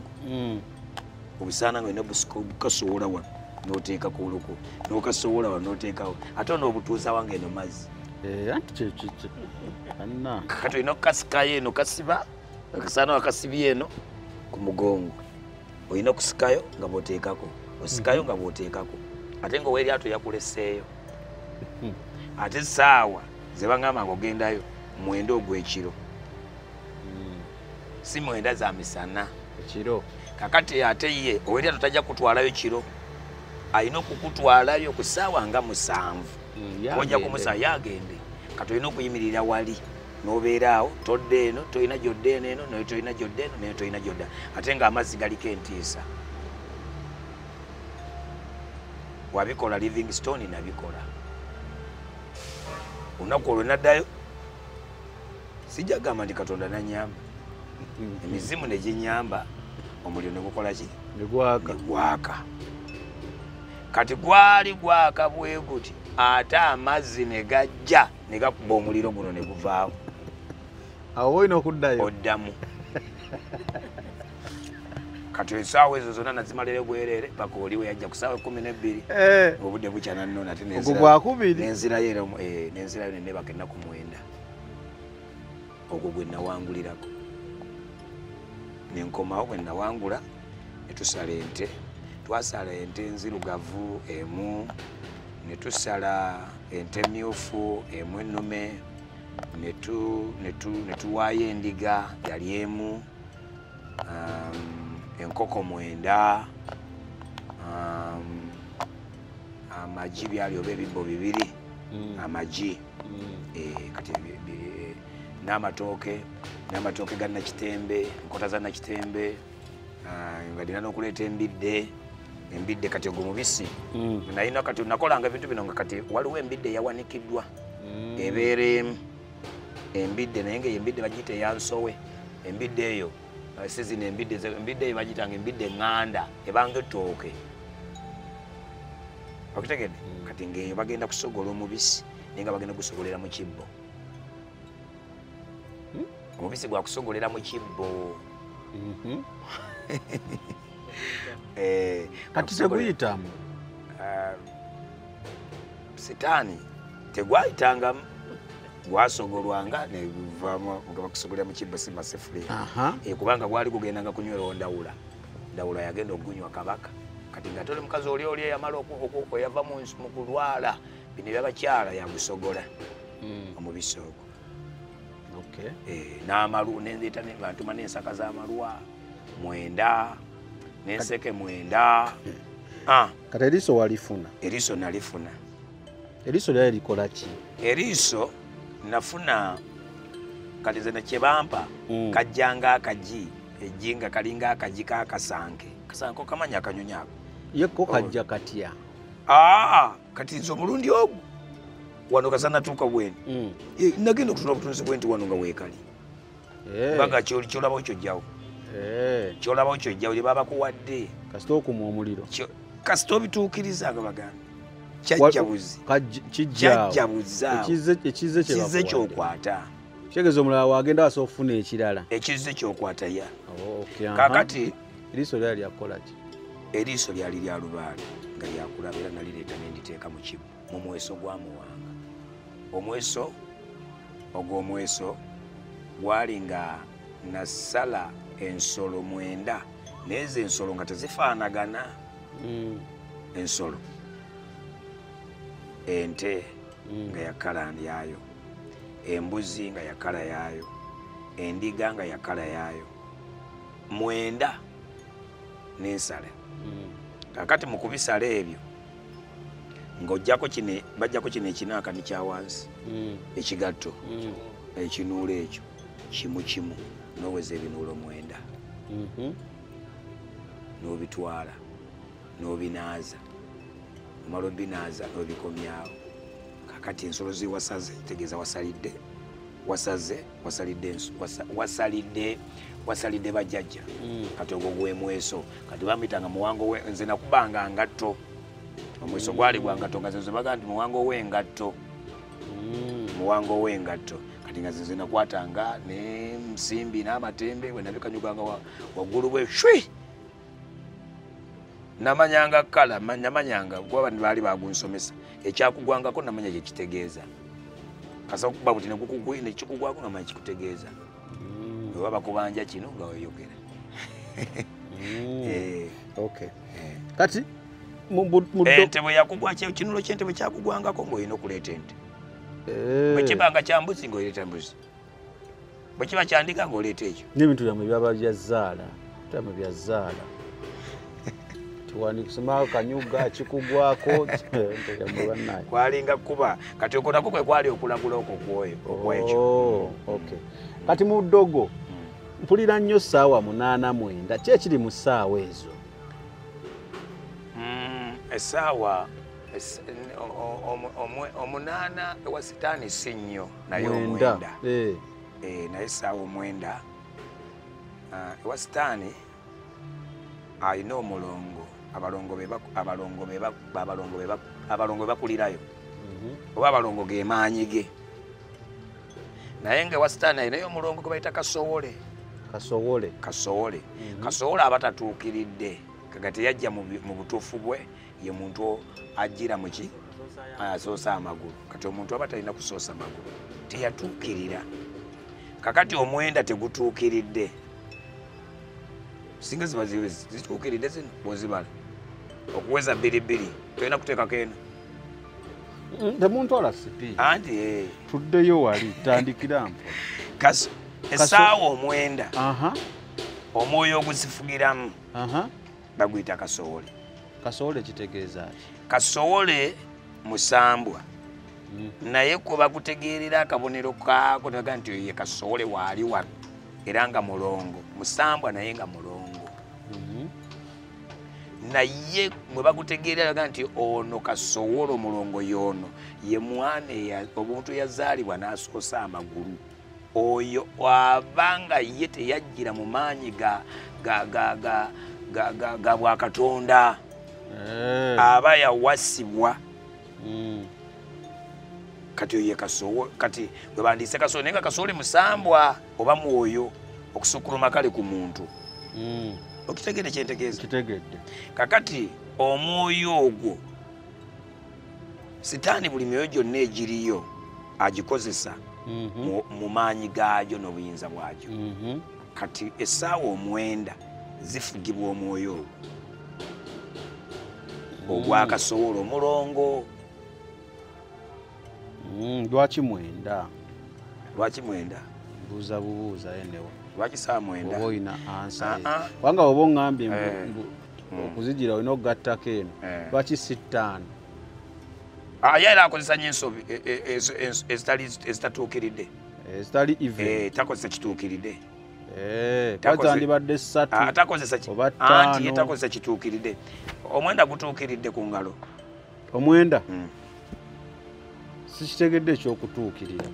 Speaker 1: obusaana nga olina bukasowola wano noteeka ku luku nokasowola wano noteekawo ate onoobutuusa wange eno mazzi kati olina okukasikayo eno kasiba akasaana wakasibye eno ku mugongo olina okusikayo nga bwoteekako osikayo nga bwoteekako ate nga oweryato yakuleseeyo ate saawa zebagamba nga ogendayo 9 ogw'ekiro si 9 za misana
Speaker 2: ekiro
Speaker 1: kakati ate ye oweryato tajja kutwalayo kiro alina okukutwalayo ku saawa nga 7 ojja kumusaba yagende kati olina okuyimirira wali nobeeraawo todde eno tolina gyodde eno naye tolina gyodde eno naye tolina gyodda ate nga amazzi galiko entiisa wabikola Livingstone nabikola olunaku olwo naddayo sijagamba ndi Katonda nanyamba emizimu ne ginyamba omuliro ne gukola ki gwaka kati gwali gwaka bwe guti ate amazzi ne gajja ne gakuba omuliro guno ne guvaawo
Speaker 2: awo olina okuddayo
Speaker 1: oddamu kati esaawa ezo zonna nazimalire bwerere paka oli we yajja ku ssaawa 12 obudde bukya nannona ate nenzirayo ne nebaka ennaku 9 ogwo gwe nawangulirako nenkomawo bwe nawangula ne tusala ente twasala ente nzirugavu emu ne tusala ente myufu emu ennume ne tuwaayo endiga yali emu enkoko 9 amagi byali oba ebibbo 2 amagi kati n'amatooke ga nakitembe enkota za nakitembe nga dina n'okuleeta embidde kati ogwo mubisi nalina kati nakolanga ebintu bino nga kati waliwo embidde eyawanikiddwa ebeeremu embidde naye nga embidde bagiyita eyansowe embidde eyo sizino embidde eyo bagiyitanga embidde eŋŋanda ebanga ettooke okitegedde kati ngaeyo bagenda kusogola omubisi naye nga bagenda gusogolera mu kibbo omubisi gwakusogolera mu kibbo
Speaker 2: kati teguyitamu
Speaker 1: sitaani tegwayitangamu gwasogolwanga nevaamu nga bakusogolera mu kibbo si masefuliya kubanga gwali gugendanga kunywerawo ndawula yagenda okugunywa kabaka kati nga toli mukazi oli eyamala oyava mu kulwala bino byabakyala yagusogola omubisi ogwo n'amalu nenzita bantuma n'ensaka z'amalwa 9 n'enseke 9
Speaker 2: kati eriiso walifuna
Speaker 1: eriiso nalifuna
Speaker 2: eriiso lyali likola ki
Speaker 1: eriiso nafuna kati zena kyebampa kajjanga akaji ejji nga kalinga akaji kakasanke kasanke okamanya akanyonyi ako
Speaker 2: yekko kajja katya
Speaker 1: kati nze omulundi ogwo wano kasanatuuka bweni nagenda okutuna obutunzi bwenti wano nga weekali baga kyolabawo kyojjawo kyolabawo kyojjawo lye baba kuwadde
Speaker 2: kasita okuma omuliro
Speaker 1: kasita obituukiriza nga bagamba kyajjabuzi ekize kyokwata
Speaker 2: kitegeeza omulala wagenda wasa okufuna ekirala
Speaker 1: ekize kyokwata ya kakati
Speaker 2: eriiso lyali lyakukola ki
Speaker 1: eriiso lyali lya lubaale nga lyakulaba era nalireeta nenditeeka mu kibu mu mweso gwa muwanga omweso ogw'omweso gwali nga nasala ensolo 9 nezo ensolo nga tezifaanagana ensolo ente nga yakala yayo embuzi nga yakala yayo endiga nga yakala yayo 9 n'ensala kakati mu kubisala ebyo ng'ojjako kino bajjako kino ekinaaka ni kyawansi ekigatto ekinuulo ekyo kimu n'oweza ebinuulo 9 n'obitwala n'obinaaza omala obinaaza n'obikomyawo kakati ensolo ziwasaze tegeeza wasalidde bajjajja kati ogwo gwemweso kati bambitanga muwango nze nakubanga ngatto omweso gwali gwangatto nga zenze baga nti muwango w'engatto muwango w'engatto kati nga zenze nakwatanga n'ensimbi n'amatembe bwe nabikanyuganga waggulu bwe shwi namanyanga kala namanyanga kuba baali bagunsomesa ekyakugwangako namanya kyekitegeeza kasa okuba buti nekikugwako namanya kikutegeeza oba bakubanja kino nga weyogera
Speaker 2: kati
Speaker 1: ente bwe yakugwa kinulo kyente bwe kyakugwangako ng'olina okuleeta ente bwe kibanga kya mbuzi ng'oleeta mbuzi bwe kiba kyandiga ng'oleeta ekyo
Speaker 2: n'ebintu byamwe byaba byazaala byamwe byazaala tiwandikusoma kanyuga kikugwako
Speaker 1: kwalinga kuba kati okwo nako kwe kwali okulagula okwo okwekyo
Speaker 2: kati mu ddogo mpulira nnyo ssaawa 8-9 ki ekiri mu ssaawa ezo
Speaker 1: essaawa 8 ewa sitaani si nnyo naye 9 naye essaawa 9 ewa sitaani alina omulongo abalongo be bakulirayo oba abalongo ge maanyi ge naye nga ewa sitaani alinayo omulongo gwe bayita kasowole aba tatuukiridde kagati yajja mu butuufu bwe ye muntu ajjira muki asoosa amagulu kati omuntu aba talina kusoosa magulu teyatuukirira kakati omwenda tegutuukiridde singa ziba zituukiridde zino bwozibala okuweza 2 tolina kuteekako eno
Speaker 2: temuntwala sipi
Speaker 1: anti
Speaker 2: tuddeyo wali tandikira mpo
Speaker 1: essaawa 9 omwoyo oguzifugiramu baguyita kasowole.
Speaker 2: Kasowole kitegeeza ki?
Speaker 1: Kasowole musambwa naye ko bakutegeerera akabonero kaako naga nti ye kasowole waali wano era nga mulongo musambwa naye nga mulongo naye mwe bakutegeerera naga nti ono kasowole omulongo yono ye mwana omuntu yazaalibwa n'asoosa amagulu oyo abanga ye teyajjira mu maanyi ga bwakatonda aba yawasibwa kati oyo ye kasowole kati bwe bandiise kasowole naye nga kasowole musambwa oba mwoyo okusukkuluma kale ku muntu okitegedde kyentegeeza
Speaker 2: kitegedde
Speaker 1: kakati omwoyo ogwo sitaani buli myoyo gyonna egiriyo agikozesa mu maanyi gaajo n'obuyinza bwagyo kati essaawa 9 zifugibwa omwoyo ogwa kasowole omulongo.
Speaker 2: Lwaki 9?
Speaker 1: Lwaki 9?
Speaker 2: Buuza bubuuza enewo.
Speaker 1: Lwaki saa 9?
Speaker 2: Oba olina ansa kubanga oba oŋŋambye okuzigira olina okugattako eno lwaki si 5?
Speaker 1: Ye era akozesa nnyo ensobi ezitatuukiridde
Speaker 2: ezitali even
Speaker 1: takozesa kituukiridde
Speaker 2: kwazandibadde 3
Speaker 1: takozesa
Speaker 2: oba 5
Speaker 1: ye takozesa kituukiridde omwenda gutuukiridde ku ngalo
Speaker 2: omwenda sikitegedde ekyokutuukirira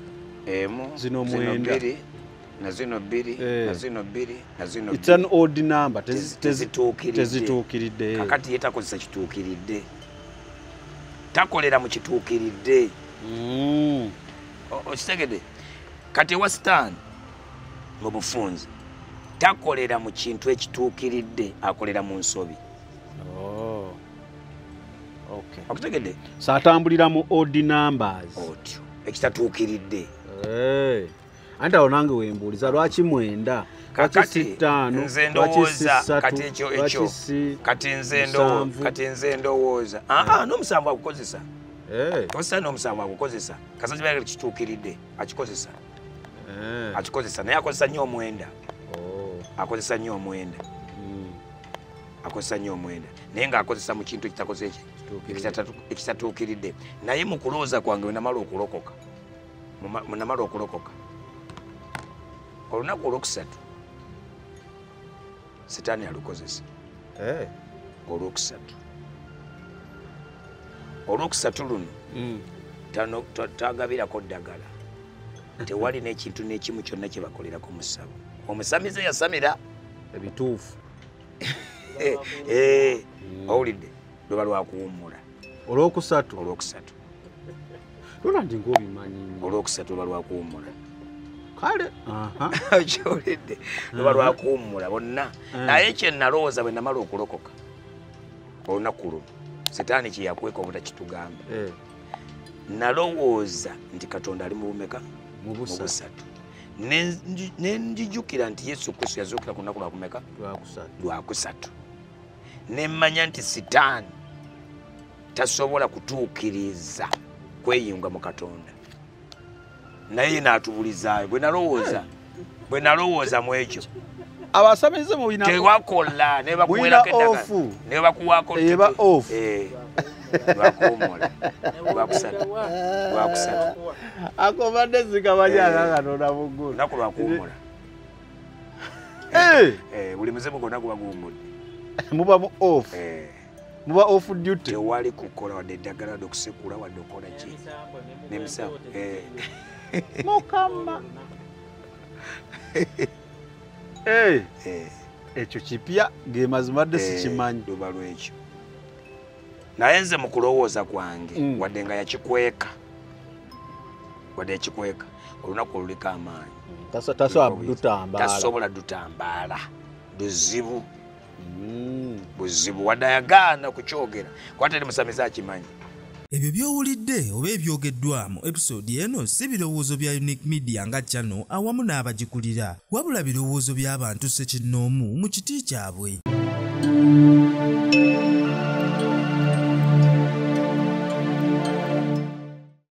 Speaker 2: zino mwenda
Speaker 1: na zino 2 na zino 2 na zino 2
Speaker 2: it's an odd number
Speaker 1: tezituukiridde kakati ye takozesa kituukiridde takolera mu kituukiridde okitegedde kati ewa sitaani mu bufunze takolera mu kintu ekituukiridde akolera mu nsobi okutegedde
Speaker 2: saatambulira mu odd numbers
Speaker 1: otyo ekitatuukiridde
Speaker 2: anti awo nange wembuuliza lwaki 9
Speaker 1: kakati nze ndowooza kati ekyo kati nze ndowooza n'omusanvu agukozesa osa n'omusanvu agukozesa kasajja kituukiridde akikozesa naye akozesa nnyo omwenda akozesa nnyo omwenda naye ng'akozesa mu kintu ekitakoze ekitatuukiridde naye mu kulowooza kwange wenamala okulokoka olunaku olwokusatu sitaani alukozesa olwokusatu luno tagabirako ddagala tewali n'ekintu n'ekimu kyonna kye bakolerako mu ssabo omusamize yasamira
Speaker 2: ebituufu
Speaker 1: owulidde luba lwakuwummula
Speaker 2: olwokusatu lolandi ng'obimanyi
Speaker 1: olwokusatu luba lwakuwummula
Speaker 2: kale
Speaker 1: kyolidde luba lwakuwummula bonna naye kye nalowooza bwe namala okulokoka olunaku luno sitaani kye yakweka obutakitugamba nalowooza nti katonda ali mu bumeka mu busatu nenjijukira nti Yesu Kristo yazuukira ku lunaku lwakumeka lwakusatu nemmanya nti sitaani tasobola kutuukiriza kweyunga mu Katonda naye naatubulizaayo bwe nalowooza mu ekyo
Speaker 2: abasamize mubina
Speaker 1: tewakola ne bakuwerako eddagala ne bakuwaako lwakuwummula lwakusatu
Speaker 2: akobadde zigabanya Katonda muggulu
Speaker 1: lunaku lwakuwummula buli muzimu gwonna guba guwummudde
Speaker 2: muba mu off muba off duty
Speaker 1: tewali kukola wadde eddagala wadde okusekula wadde okola ki n'emisawo
Speaker 2: mukama ekyo kipya ng'emazimadde sikimanyi.
Speaker 1: Luba lwekyo naye nze mu kulowooza kwange wadde nga yakikweka olunaku oluliko amaanyi tasobola dutambaala buzibu wadde ayagaana kukyogera kwata eri musamiza akimanyi.
Speaker 5: Ebyo by'owulidde oba ebyogeddwa mu episode eno si birowoozo bya Unique Media nga channel awamu n'abagikulira, wabula birowoozo by'abantu ssekinnoomu mu kiti kyabwe.